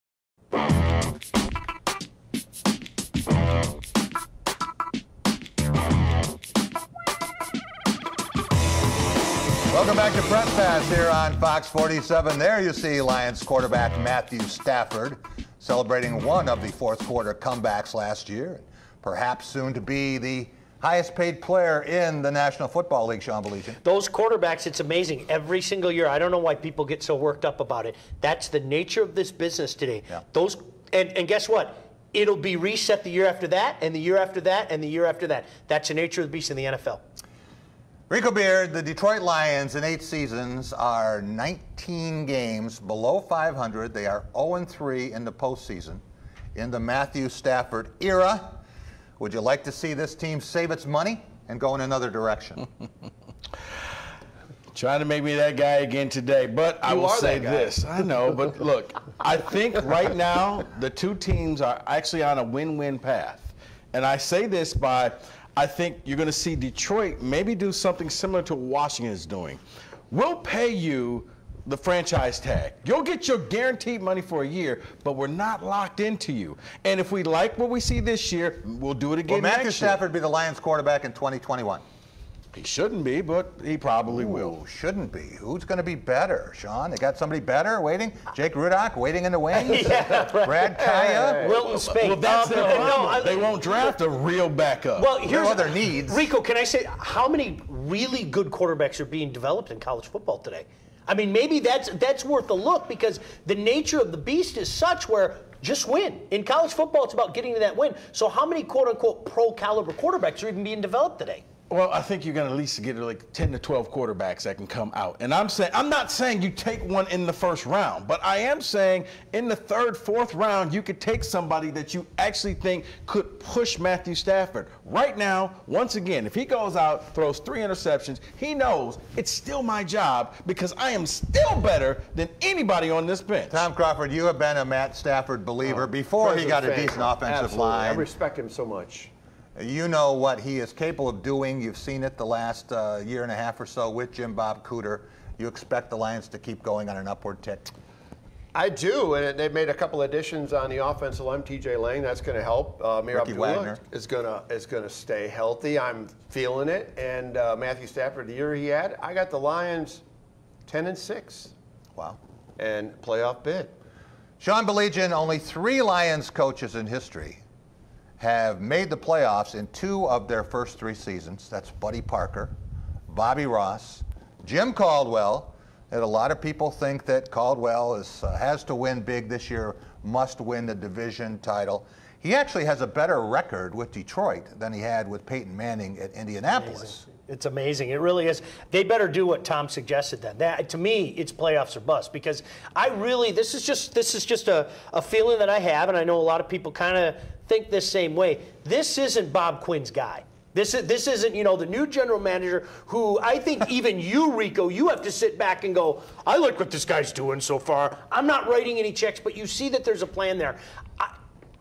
Welcome back to Press Pass here on Fox 47. There you see Lions quarterback Matthew Stafford celebrating one of the fourth quarter comebacks last year. Perhaps soon to be the highest paid player in the National Football League, Sean Belichian. Those quarterbacks, it's amazing. Every single year, I don't know why people get so worked up about it. That's the nature of this business today. Yeah. Those, and guess what? It'll be reset the year after that, and the year after that, and the year after that. That's the nature of the beast in the NFL. Rico Beard, the Detroit Lions in 8 seasons are 19 games below 500. They are 0-3 in the postseason. In the Matthew Stafford era, would you like to see this team save its money and go in another direction? Trying to make me that guy again today, but I will say this. I know, but look, I think right now the two teams are actually on a win-win path. And I say this by, I think you're going to see Detroit maybe do something similar to what Washington is doing. We'll pay you the franchise tag. You'll get your guaranteed money for a year, but we're not locked into you. And if we like what we see this year, we'll do it again next year. Will Matthew Stafford be the Lions quarterback in 2021? He shouldn't be, but he probably will. Shouldn't be. Who's going to be better, Sean? They got somebody better waiting? Jake Rudock waiting in the wings? Brad Kaya? Wilton Speight. Well, that's their problem. They won't draft a real backup. Well, here's other needs. Rico, can I say, how many really good quarterbacks are being developed in college football today? I mean, maybe that's worth a look because the nature of the beast is such where just win. In college football, it's about getting to that win. So how many quote-unquote pro-caliber quarterbacks are even being developed today? Well, I think you're going to at least get like 10 to 12 quarterbacks that can come out. And I'm not saying you take one in the first round, but I am saying in the third, fourth round, you could take somebody that you actually think could push Matthew Stafford. Right now, once again, if he goes out, throws 3 interceptions, he knows it's still my job because I am still better than anybody on this bench. Tom Crawford, you have been a Matt Stafford believer before he got a decent offensive line. I respect him so much. You know what he is capable of doing. You've seen it the last year and a half or so with Jim Bob Cooter. You expect the Lions to keep going on an upward tick? I do, and they've made a couple additions on the offensive line. TJ Lang, that's going to help. Mir Abdullah is going to stay healthy. I'm feeling it. And Matthew Stafford, the year he had, I got the Lions 10-6. Wow. And playoff bid. Sean Belichian, only 3 Lions coaches in history have made the playoffs in 2 of their first 3 seasons. That's Buddy Parker, Bobby Ross, Jim Caldwell. And a lot of people think that Caldwell has to win big this year, must win the division title. He actually has a better record with Detroit than he had with Peyton Manning at Indianapolis. It's amazing. It really is. They better do what Tom suggested then. That, to me, it's playoffs or bust because this is just a feeling that I have, and I know a lot of people kind of think this same way. This isn't Bob Quinn's guy. This isn't, the new general manager who I think even you, Rico, you have to sit back and go, I like what this guy's doing so far. I'm not writing any checks, but you see that there's a plan there.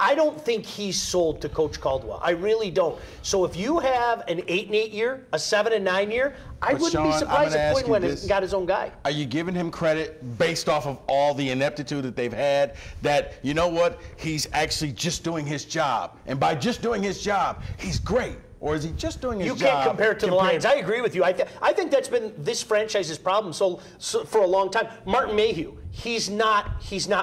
I don't think he's sold to Coach Caldwell. I really don't. So if you have an 8-8 year, a 7-9 year, I wouldn't be surprised if Quinn went and got his own guy. Are you giving him credit based off of all the ineptitude that they've had that, you know what, he's actually just doing his job. And by just doing his job, he's great. Or is he just doing his job? You can't compare it to the Lions. I agree with you. I think that's been this franchise's problem so for a long time. Martin Mayhew, he's not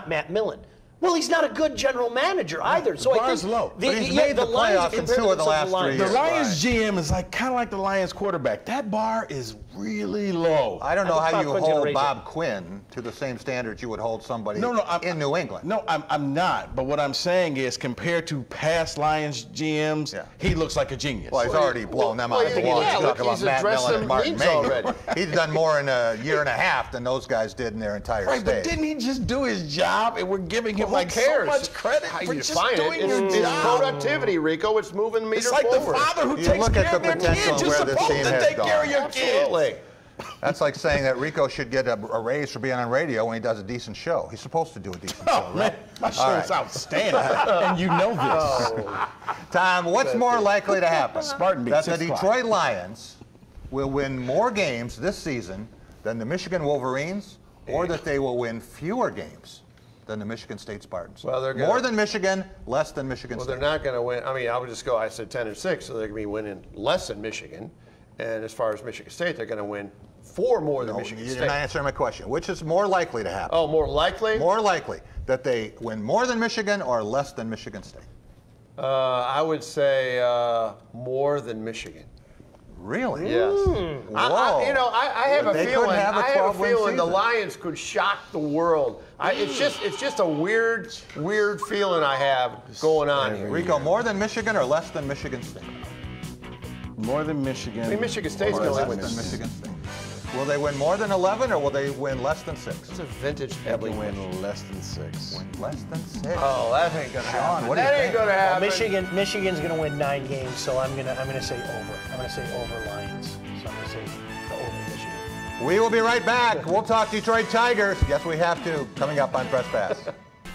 Matt Millen. Well, he's not a good general manager either. So I think low. But he's made the playoffs in 2 of the last 3 years. The Lions GM is kind of like the Lions quarterback. That bar is really low. I don't know how you hold Bob Quinn to the same standards you would hold somebody in New England. No, I'm not. But what I'm saying is, compared to past Lions GMs, he looks like a genius. Well, he's already blown them out of the water. You talk about Matt Millen and Martin May. He's done more in a year and a half than those guys did in their entire Right, state. but didn't he just do his job? And we're giving him so much credit for just doing his job. It's productivity, Rico. It's moving the meter forward. It's like the father who takes care of their kids. You're supposed to take care of your kids. That's like saying that Rico should get a raise for being on radio when he does a decent show. He's supposed to do a decent show, right? Man, my show is outstanding, and you know this. Tom, what's more likely to happen? Spartan that the Detroit Lions will win more games this season than the Michigan Wolverines, or that they will win fewer games than the Michigan State Spartans? Well, they're more than Michigan, less than Michigan State. Well, they're not going to win. I mean, I would just go, I said 10-6, so they're going to be winning less than Michigan. And as far as Michigan State, they're going to win 4 more than Michigan State. You're not answering my question. Which is more likely to happen? Oh, more likely? More likely that they win more than Michigan or less than Michigan State? I would say more than Michigan. Really? Yes. Whoa. I have a feeling. I have a feeling the Lions could shock the world. It's just a weird feeling I have going on here. Rico, more than Michigan or less than Michigan State? More than Michigan. I mean, Michigan State's going to win less than Michigan State. Will they win more than 11 or will they win less than 6? It's a vintage Ebling. Win less than 6. Win less than 6. Oh, that ain't gonna happen. What do you think? That ain't gonna happen. Well, Michigan's gonna win 9 games, so I'm gonna say over. I'm gonna say over Lions. So I'm gonna say the over Michigan. We will be right back. We'll talk Detroit Tigers. Yes, we have to. Coming up on Press Pass.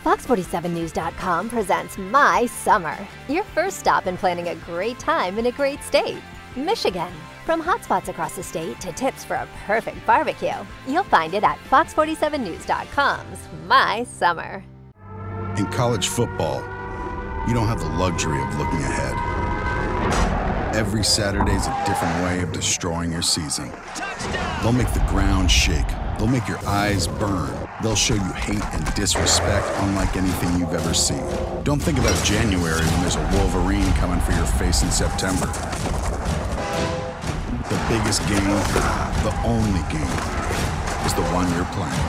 Fox47News.com presents My Summer, your first stop in planning a great time in a great state, Michigan. From hotspots across the state to tips for a perfect barbecue, you'll find it at Fox47News.com's My Summer. In college football, you don't have the luxury of looking ahead. Every Saturday's a different way of destroying your season. They'll make the ground shake. They'll make your eyes burn. They'll show you hate and disrespect unlike anything you've ever seen. Don't think about January when there's a Wolverine coming for your face in September. The biggest game, the only game, is the one you're playing.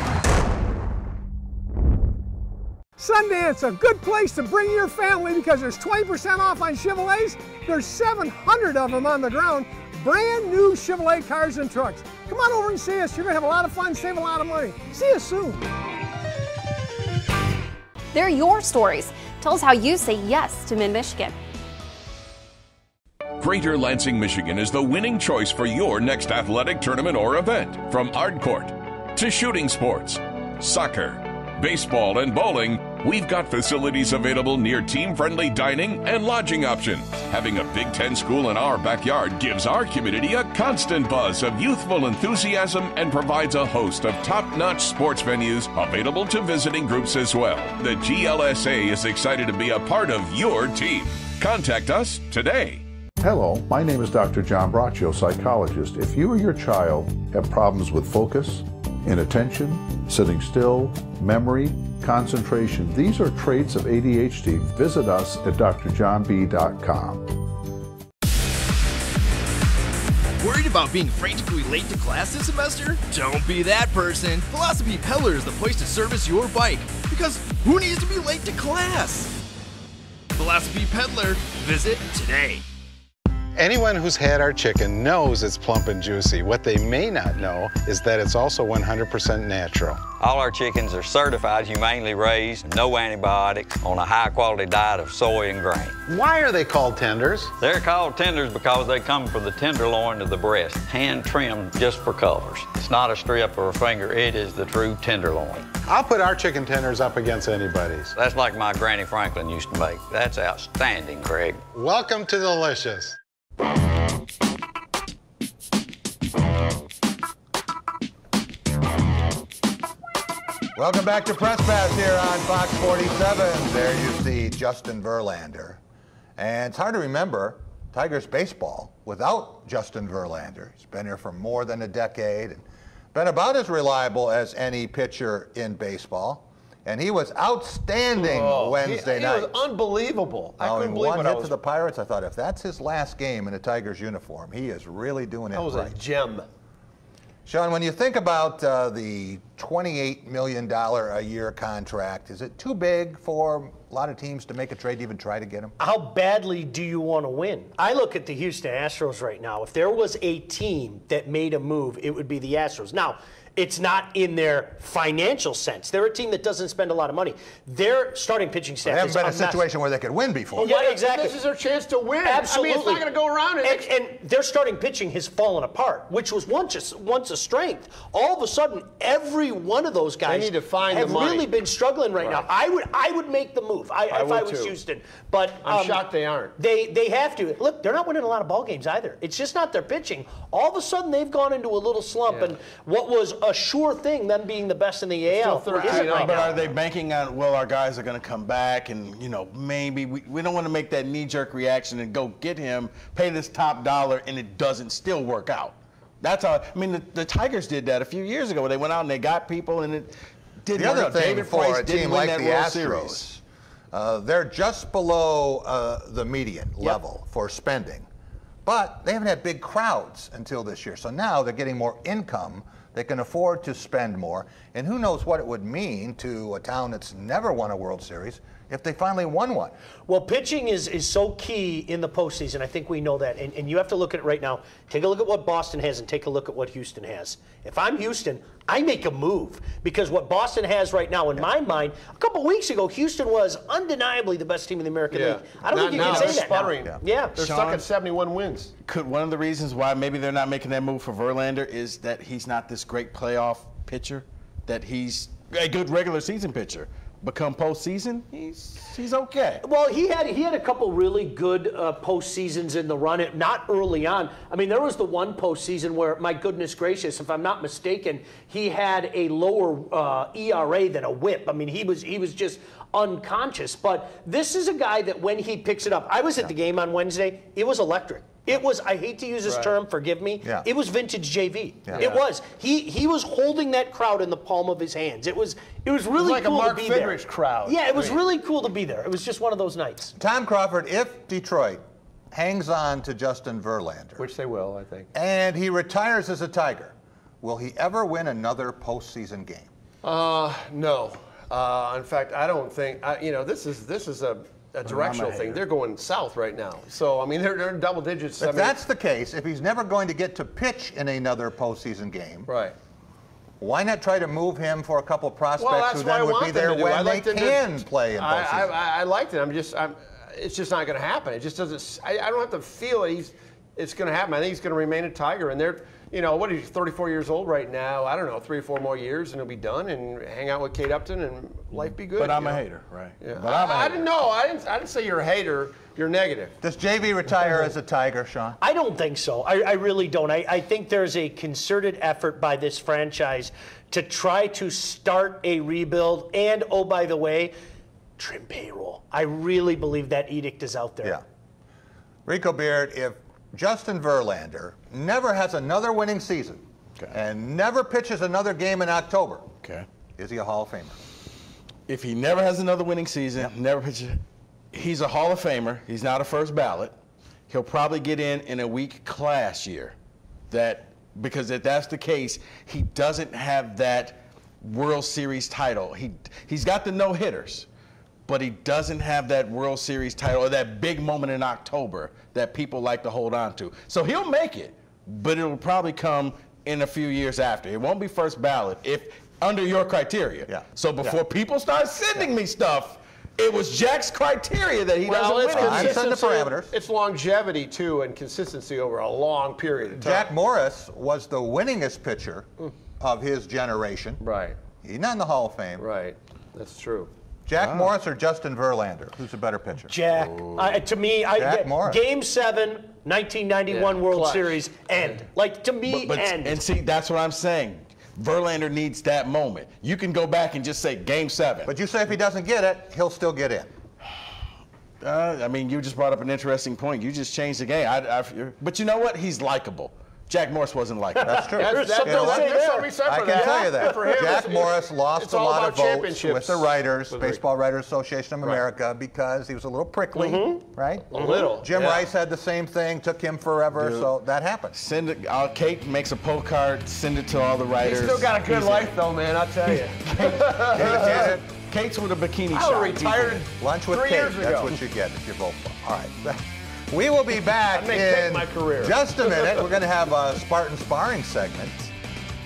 Sundance, a good place to bring your family because there's 20% off on Chevrolets. There's 700 of them on the ground. Brand new Chevrolet cars and trucks. Come on over and see us. You're going to have a lot of fun, save a lot of money. See you soon. They're your stories. Tell us how you say yes to Mid-Michigan. Greater Lansing, Michigan is the winning choice for your next athletic tournament or event. From art court to shooting sports, soccer, baseball, and bowling, we've got facilities available near team-friendly dining and lodging options. Having a Big Ten school in our backyard gives our community a constant buzz of youthful enthusiasm and provides a host of top-notch sports venues available to visiting groups as well. The GLSA is excited to be a part of your team. Contact us today. Hello, my name is Dr. John Braccio, psychologist. If you or your child have problems with focus, inattention, sitting still, memory, concentration, these are traits of ADHD. Visit us at drjohnb.com. Worried about being frantically late to class this semester? Don't be that person. Philosophy Peddler is the place to service your bike, because who needs to be late to class? Philosophy Peddler, visit today. Anyone who's had our chicken knows it's plump and juicy. What they may not know is that it's also 100% natural. All our chickens are certified, humanely raised, no antibiotics, on a high-quality diet of soy and grain. Why are they called tenders? They're called tenders because they come from the tenderloin to the breast, hand-trimmed just for colors. It's not a strip or a finger, it is the true tenderloin. I'll put our chicken tenders up against anybody's. That's like my Granny Franklin used to make. That's outstanding, Craig. Welcome to Delicious. Welcome back to Press Pass here on Fox 47. There you see Justin Verlander. And it's hard to remember Tigers baseball without Justin Verlander. He's been here for more than a decade and been about as reliable as any pitcher in baseball. And he was outstanding Wednesday night. He was unbelievable. I couldn't believe one what hit to the Pirates. I thought, if that's his last game in a Tigers uniform, he is really doing it right. That was a gem. Sean, when you think about the $28 million a year contract, is it too big for a lot of teams to make a trade to even try to get him? How badly do you want to win? I look at the Houston Astros right now. If there was a team that made a move, it would be the Astros. Now, it's not in their financial sense. They're a team that doesn't spend a lot of money. Their starting pitching staff They haven't been in a situation where they could win before. Yeah, exactly. This is their chance to win. Absolutely. I mean, it's not going to go around. And their starting pitching has fallen apart, which was once a strength. All of a sudden, every one of those guys need to find have the money. really been struggling right now. I would make the move if I was too. Houston. But I'm shocked they aren't. They have to. Look, they're not winning a lot of ball games either. It's just not their pitching. All of a sudden, they've gone into a little slump, and what was a sure thing, them being the best in the AL. But are they banking on, well, our guys are going to come back and, maybe we don't want to make that knee-jerk reaction and go get him, pay this top dollar, and it doesn't still work out. That's how, the Tigers did that a few years ago. They went out and they got people and it didn't work out. The other thing David for Price a team didn't win like that the World Astros, Series. they're just below the median level for spending. But they haven't had big crowds until this year. So now they're getting more income. They can afford to spend more. And who knows what it would mean to a town that's never won a World Series if they finally won one. Well, pitching is so key in the postseason. I think we know that. And you have to look at it right now. Take a look at what Boston has and take a look at what Houston has. If I'm Houston, I make a move because what Boston has right now, in my mind, a couple weeks ago, Houston was undeniably the best team in the American League. I don't think you can say that now. Yeah. They're stuck at 71 wins. Could one of the reasons why maybe they're not making that move for Verlander is that he's not this great playoff pitcher, that he's a good regular season pitcher? Become postseason, he's okay. Well, he had a couple really good postseasons in the run. Not early on. There was the one postseason where, my goodness gracious, if I'm not mistaken, he had a lower ERA than a WHIP. He was just unconscious. But this is a guy that when he picks it up, I was at the game on Wednesday. It was electric. It was, I hate to use this term, forgive me. Yeah. It was vintage JV. Yeah. It was. He was holding that crowd in the palm of his hands. It was really like cool a Mark to be Fidrich there. Crowd. Yeah, it was really cool to be there. It was just one of those nights. Tom Crawford, if Detroit hangs on to Justin Verlander, which they will, I think, and he retires as a Tiger, will he ever win another postseason game? No. In fact, I don't think. This is a directional thing. They're going south right now. So, they're in double digits. If that's the case, if he's never going to get to pitch in another postseason game, right? Why not try to move him for a couple prospects who then would be there when they can play in postseason? I liked it. It's just not going to happen. It just doesn't. I don't have to feel it's going to happen. I think he's going to remain a Tiger, and they're. What is he, 34 years old right now? I don't know, 3 or 4 more years, and he'll be done, and hang out with Kate Upton, and life be good. But I'm a hater, right? Yeah. But I'm a hater. I didn't know. I didn't say you're a hater. You're negative. Does JV retire as a Tiger, Sean? I don't think so. I really don't. I think there's a concerted effort by this franchise to try to start a rebuild, and, oh, by the way, trim payroll. I really believe that edict is out there. Yeah. Rico Beard, if Justin Verlander never has another winning season and never pitches another game in October, is he a Hall of Famer? If he never has another winning season, never pitches, he's a Hall of Famer. He's not a first ballot. He'll probably get in a weak class year. Because if that's the case, he doesn't have that World Series title. He's got the no-hitters, but he doesn't have that World Series title or that big moment in October that people like to hold on to. So he'll make it, but it'll probably come in a few years after. It won't be first ballot if under your criteria. Yeah. So before people start sending me stuff, it was Jack's criteria that he doesn't win. I'm setting the parameters. It's longevity, too, and consistency over a long period of time. Jack Morris was the winningest pitcher of his generation. Right. He's not in the Hall of Fame. Right. That's true. Jack Morris or Justin Verlander? Who's a better pitcher? Jack. To me, Game 7, 1991 World Series, end. To me, end. And see, that's what I'm saying. Verlander needs that moment. You can go back and just say Game 7. But you say if he doesn't get it, he'll still get in. You just brought up an interesting point. You just changed the game. But you know what? He's likable. Jack Morris wasn't like it. That's true. There's something to be said for I can that. tell you that. For him, Jack Morris lost a lot of votes with the writers, With Baseball Writers Association of America, because he was a little prickly, right? A little. Jim Rice had the same thing, took him forever, so that happened. Send it. Kate makes a postcard, send it to all the writers. He's still got a good life, though, man, I'll tell you. Kate's with a bikini I shop. retired Lunch with 3 Kate, years ago. that's what you get if you vote for. All right. We will be back in my career. just a minute. We're going to have a Spartan sparring segment,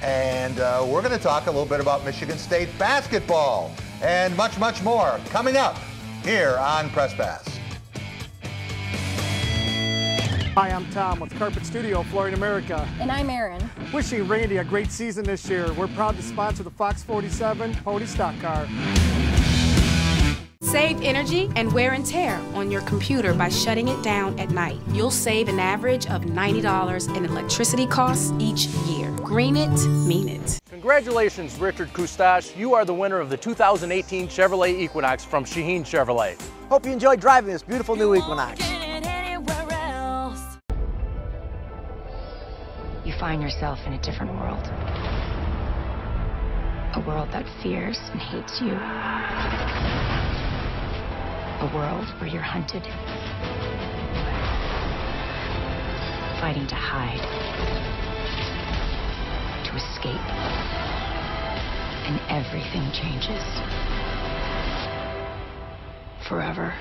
and we're going to talk a little bit about Michigan State basketball and much, much more coming up here on Press Pass. Hi, I'm Tom with Carpet Studio, Flooring America. And I'm Erin. Wishing Randy a great season this year. We're proud to sponsor the Fox 47 Pony Stock Car. Save energy and wear and tear on your computer by shutting it down at night. You'll save an average of $90 in electricity costs each year. Green it, mean it. Congratulations, Richard Kustash. You are the winner of the 2018 Chevrolet Equinox from Shaheen Chevrolet. Hope you enjoy driving this beautiful new Equinox. You find yourself in a different world. A world that fears and hates you. A world where you're hunted, fighting to hide, to escape, and everything changes. Forever.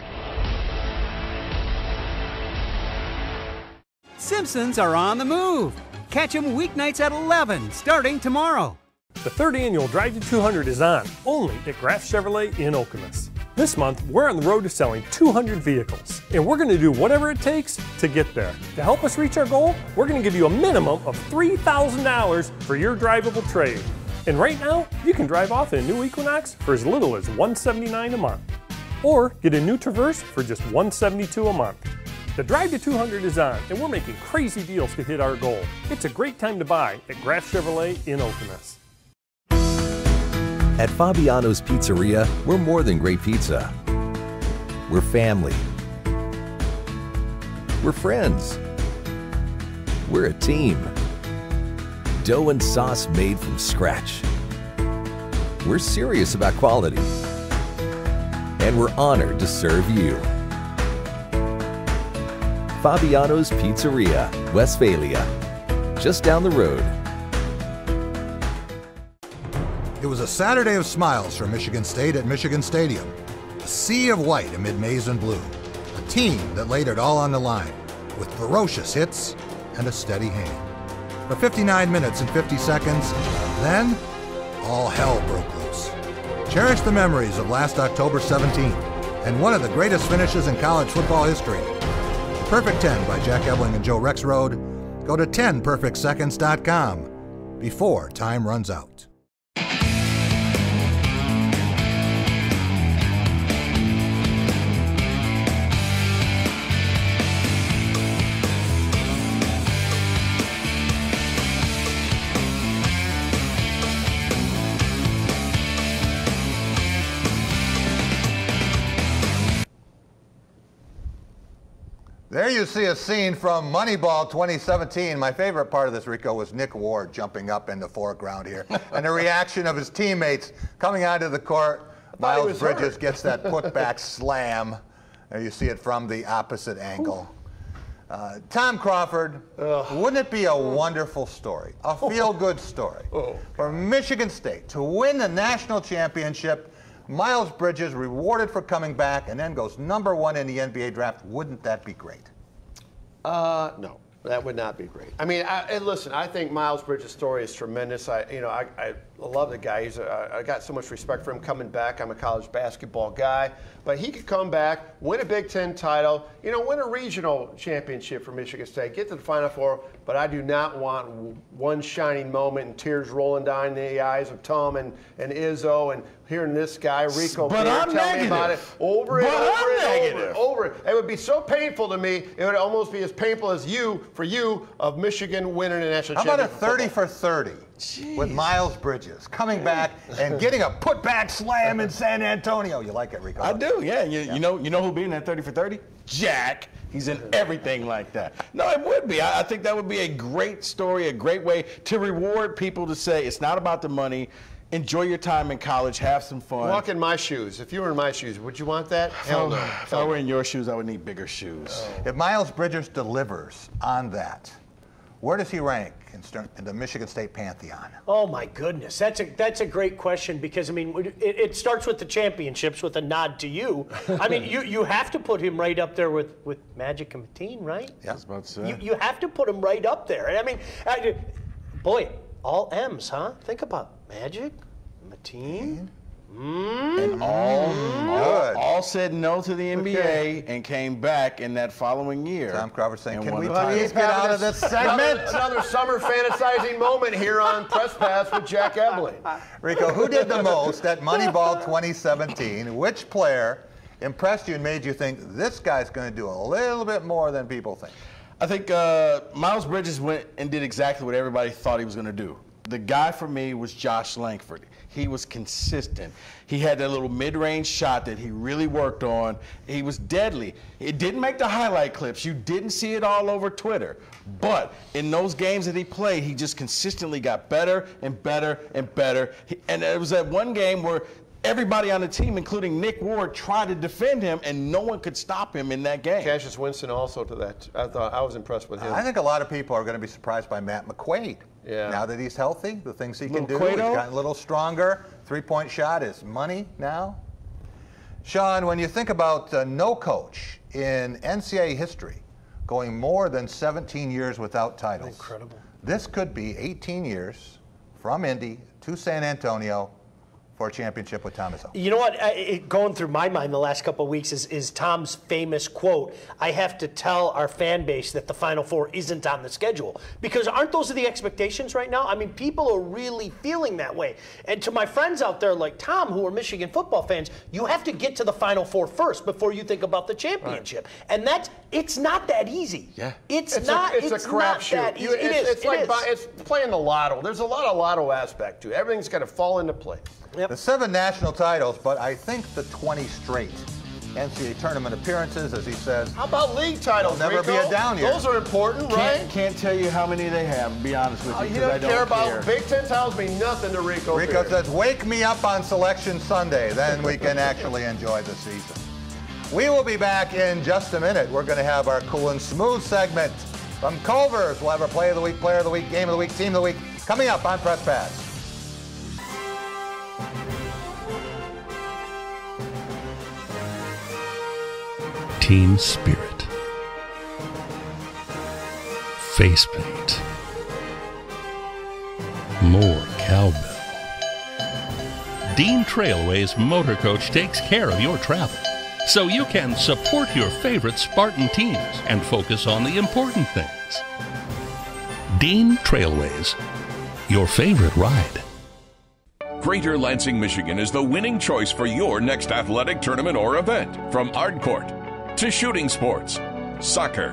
Simpsons are on the move. Catch them weeknights at 11, starting tomorrow. The third annual Drive to 200 is on, only at Graff Chevrolet in Okemos. This month, we're on the road to selling 200 vehicles, and we're going to do whatever it takes to get there. To help us reach our goal, we're going to give you a minimum of $3,000 for your drivable trade. And right now, you can drive off in a new Equinox for as little as $179 a month, or get a new Traverse for just $172 a month. The Drive to 200 is on, and we're making crazy deals to hit our goal. It's a great time to buy at Graff Chevrolet in Okemos. At Fabiano's Pizzeria, we're more than great pizza. We're family. We're friends. We're a team. Dough and sauce made from scratch. We're serious about quality. And we're honored to serve you. Fabiano's Pizzeria, Westphalia, just down the road. It was a Saturday of smiles for Michigan State at Michigan Stadium. A sea of white amid maize and blue. A team that laid it all on the line with ferocious hits and a steady hand. For 59 minutes and 50 seconds, then all hell broke loose. Cherish the memories of last October 17th and one of the greatest finishes in college football history. The Perfect 10 by Jack Ebling and Joe Rexrode. Go to 10perfectseconds.com before time runs out. There you see a scene from Moneyball 2017. My favorite part of this, Rico, was Nick Ward jumping up in the foreground here. And the reaction of his teammates coming onto the court. Miles Bridges gets that putback slam. There you see it from the opposite angle. Tom Crawford, wouldn't it be a wonderful story, a feel-good story for Michigan State to win the national championship? Miles Bridges rewarded for coming back and then goes #1 in the NBA draft. Wouldn't that be great? No, that would not be great. I mean, listen, I think Miles Bridges' story is tremendous. I love the guy. I got so much respect for him coming back. I'm a college basketball guy. But he could come back, win a Big Ten title, win a regional championship for Michigan State, get to the Final Four, but I do not want one shining moment and tears rolling down the eyes of Tom and Izzo and hearing this guy, Rico Beard, tell me about it over and over. It would be so painful to me, it would almost be as painful as for you, of Michigan winning a national championship. How about a 30 for 30 with Miles Bridges coming back and getting a putback slam in San Antonio? You like it, Rico? I do, yeah. You know who'll be in that 30 for 30? Jack. He's in everything like that. No, it would be. I think that would be a great story, a great way to reward people to say it's not about the money. Enjoy your time in college, have some fun. Walk in my shoes. If you were in my shoes, would you want that? Hell no. If I were in your shoes, I would need bigger shoes. Oh. If Miles Bridges delivers on that, where does he rank in the Michigan State pantheon? Oh my goodness, that's a great question, because I mean it starts with the championships with a nod to you. I mean you have to put him right up there with Magic and Mateen, right? Yeah, I was about to say. You have to put him right up there. And I mean, boy, all M's, huh? Think about Magic, Mateen. And all said no to the NBA and came back in that following year. Tom Crawford saying, can we please get out of this segment? Another summer fantasizing moment here on Press Pass with Jack Ebling. Rico, who did the most at Moneyball 2017? Which player impressed you and made you think this guy's going to do a little bit more than people think? I think Miles Bridges went and did exactly what everybody thought he was going to do. The guy for me was Josh Langford. He was consistent. He had that little mid-range shot that he really worked on. He was deadly. It didn't make the highlight clips. You didn't see it all over Twitter. But in those games that he played, he just consistently got better and better and better. And it was that one game where everybody on the team, including Nick Ward, tried to defend him, and no one could stop him in that game. Cassius Winston also to that. I was impressed with him. I think a lot of people are going to be surprised by Matt Mcquaid. Yeah. Now that he's healthy, the things he can do, Mcquaid, he's gotten a little stronger. Three-point shot is money now. Sean, when you think about no coach in NCAA history going more than 17 years without titles. Incredible. This could be 18 years from Indy to San Antonio for a championship with Tom Izzo. You know what? Going through my mind the last couple of weeks is Tom's famous quote, I have to tell our fan base that the Final Four isn't on the schedule. Because aren't those the expectations right now? I mean, people are really feeling that way. And to my friends out there like Tom, who are Michigan football fans, you have to get to the Final Four first before you think about the championship. Right. And it's not that easy. Yeah. It's a crapshoot. It's playing the lotto. There's a lot of lotto aspect to it. Everything's got to fall into place. Yep. The 7 national titles, but I think the 20 straight NCAA tournament appearances, as he says. How about league titles, Never Rico? be a down year. Those are important, right? Can't tell you how many they have, to be honest with you. You don't care about Big Ten titles mean nothing to Rico. Rico says, wake me up on Selection Sunday, then we can actually enjoy the season. We will be back in just a minute. We're going to have our Cool and Smooth segment from Culver's. We'll have our Play of the Week, Player of the Week, Game of the Week, Team of the Week coming up on Press Pass. Team spirit, face paint, more cowbell. Dean Trailway's Motor Coach takes care of your travel, so you can support your favorite Spartan teams and focus on the important things. Dean Trailways, your favorite ride. Greater Lansing, Michigan is the winning choice for your next athletic tournament or event. From Ardcourt to shooting sports, soccer,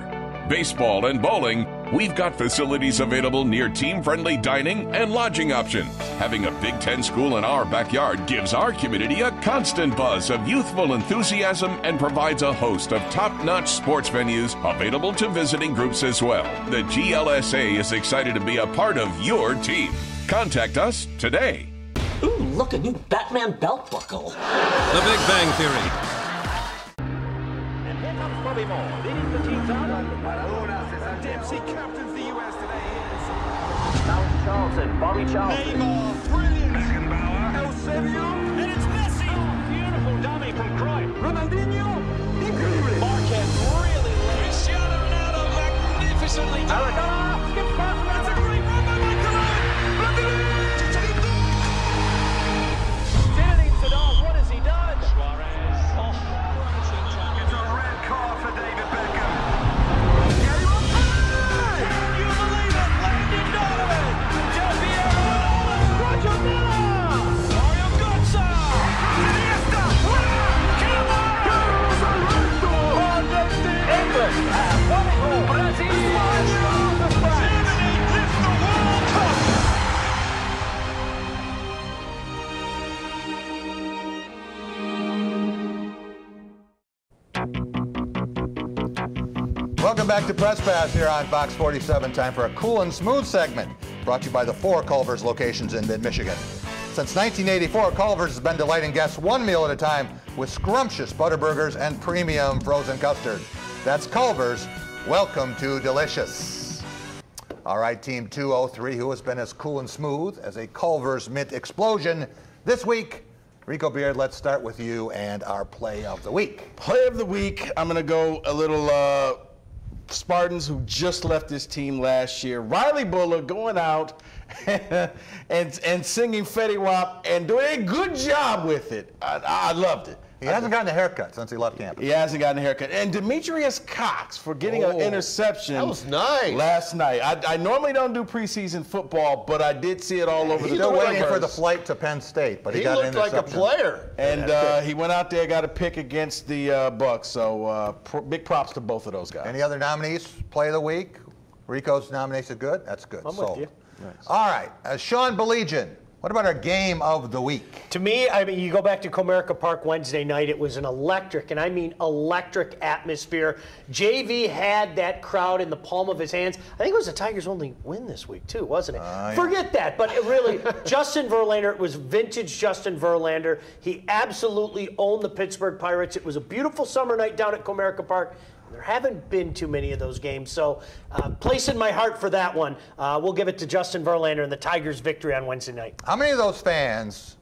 baseball, and bowling, we've got facilities available near team-friendly dining and lodging options. Having a Big Ten school in our backyard gives our community a constant buzz of youthful enthusiasm and provides a host of top-notch sports venues available to visiting groups as well. The GLSA is excited to be a part of your team. Contact us today. Ooh, look, a new Batman belt buckle. The Big Bang Theory. Bobby Moore leading the teams on. Dempsey captains the U.S. today. Now Charlton, Bobby Charlton. Neymar, brilliant. Beckenbauer. Eusebio. And it's Messi. Oh, beautiful dummy from Cruyff. Ronaldinho. Incredible. Marquez really late. Cristiano Ronaldo magnificently done. Maradona. Skip past. That's a great run by Michael. Zinedine Zidane, what has he done? Suarez off. It's a red card for David Beckham. Can you believe it? Landon Donovan. Del Piero. Roger Miller. Mario Götze. Iniesta. England have won it all. Brazil. Welcome back to Press Pass here on Fox 47. Time for a cool and smooth segment brought to you by the 4 Culver's locations in mid-Michigan. Since 1984, Culver's has been delighting guests one meal at a time with scrumptious Butterburgers and premium frozen custard. That's Culver's. Welcome to delicious. All right, Team 203, who has been as cool and smooth as a Culver's mint explosion this week. Rico Beard, let's start with you and our play of the week. Play of the week, I'm going to go a little Spartans who just left this team last year. Riley Buller going out and singing Fetty Wap and doing a good job with it. I loved it. He hasn't gotten a haircut since he left campus. He hasn't gotten a haircut. And Demetrius Cox for getting an interception. That was nice. Last night. I normally don't do preseason football, but I did see it all over the Still waiting for the flight to Penn State, but he got an interception. He looked like a player. And he went out there, got a pick against the Bucks. So big props to both of those guys. Any other nominees? Play of the week? Rico's nomination good? That's good. I'm with you. Nice. All right. Sean Belegian. What about our game of the week? To me, I mean, you go back to Comerica Park Wednesday night, it was an electric, and I mean electric atmosphere. JV had that crowd in the palm of his hands. I think it was the Tigers' only win this week, too, wasn't it? Yeah. Forget that, but it really, Justin Verlander, it was vintage Justin Verlander. He absolutely owned the Pittsburgh Pirates. It was a beautiful summer night down at Comerica Park. There haven't been too many of those games, so place in my heart for that one. We'll give it to Justin Verlander and the Tigers' victory on Wednesday night. How many of those fans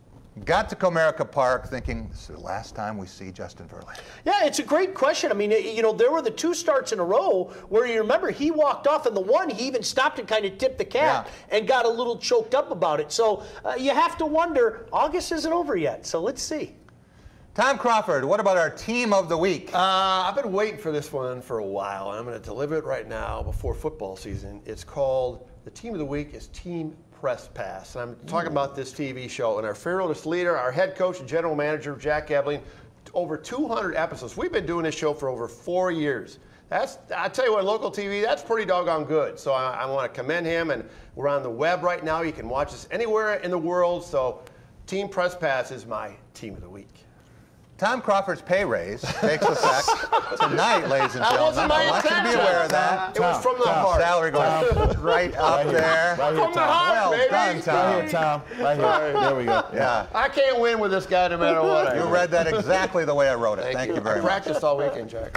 got to Comerica Park thinking, this is the last time we see Justin Verlander? Yeah, it's a great question. I mean, you know, there were the 2 starts in a row where you remember he walked off, and the one he even stopped and kind of tipped the cap and got a little choked up about it. So you have to wonder, August isn't over yet, so let's see. Tom Crawford, what about our team of the week? I've been waiting for this one for a while, and I'm going to deliver it right now before football season. It's called, the team of the week is Team Press Pass. And I'm talking about this TV show, and our fearless leader, our head coach and general manager, Jack Ebling, over 200 episodes. We've been doing this show for over 4 years. I tell you what, local TV, that's pretty doggone good. So I want to commend him, and we're on the web right now. You can watch us anywhere in the world. So Team Press Pass is my team of the week. Tom Crawford's pay raise takes effect tonight, ladies and gentlemen. I want you to be aware of that. It was from the heart. Salary goes right up there. From the heart, baby. Well done, Tom. Right here, Tom. Right here. There we go. Yeah. I can't win with this guy no matter what. You read that exactly the way I wrote it. Thank you very much. I practiced all weekend, Jack.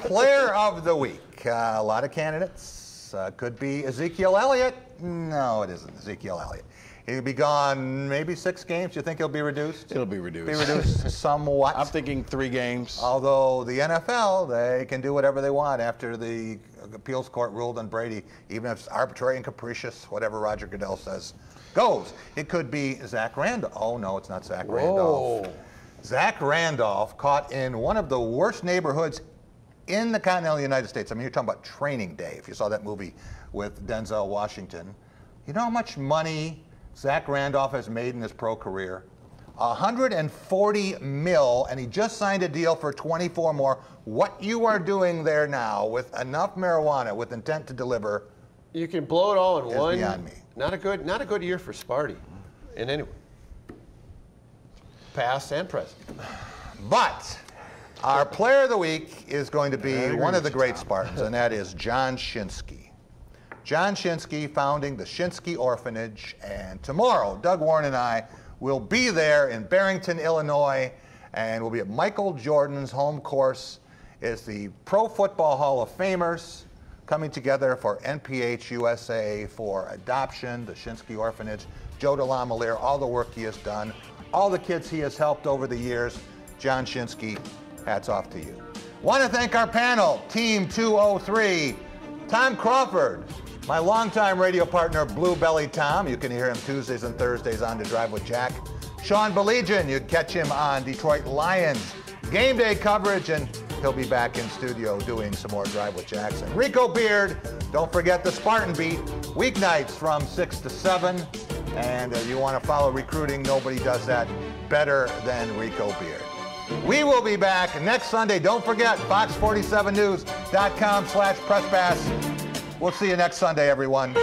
Player of the week. A lot of candidates. Could be Ezekiel Elliott. No, it isn't Ezekiel Elliott. He'll be gone maybe 6 games. You think he'll be reduced? It'll be reduced. Be reduced somewhat. I'm thinking 3 games. Although the NFL, they can do whatever they want after the appeals court ruled on Brady, even if it's arbitrary and capricious, whatever Roger Goodell says goes. It could be Zach Randolph. Oh, no, it's not Zach Randolph. Zach Randolph caught in one of the worst neighborhoods in the continental United States. I mean, you're talking about Training Day, if you saw that movie with Denzel Washington. You know how much money Zach Randolph has made in his pro career? $140 million, and he just signed a deal for 24 more. What you are doing there now with enough marijuana with intent to deliver, you can blow it all in one. Beyond me. Not a good year for Sparty. And anyway, past and present. But our player of the week is going to be one of the great Spartans, and that is John Shinsky. John Shinsky founding the Shinsky Orphanage, and tomorrow Doug Warren and I will be there in Barrington, Illinois, and we'll be at Michael Jordan's home course. It's the Pro Football Hall of Famers coming together for NPH USA for adoption, the Shinsky Orphanage, Joe DeLaMoliere, all the work he has done, all the kids he has helped over the years. John Shinsky, hats off to you. Want to thank our panel, Team 203, Tom Crawford, my longtime radio partner, Blue Belly Tom. You can hear him Tuesdays and Thursdays on To Drive with Jack. Sean Belegian, you'd catch him on Detroit Lions game day coverage, and he'll be back in studio doing some more Drive with Jackson. Rico Beard, don't forget the Spartan Beat, weeknights from 6 to 7. And if you want to follow recruiting, nobody does that better than Rico Beard. We will be back next Sunday. Don't forget, fox47news.com/presspass. We'll see you next Sunday, everyone.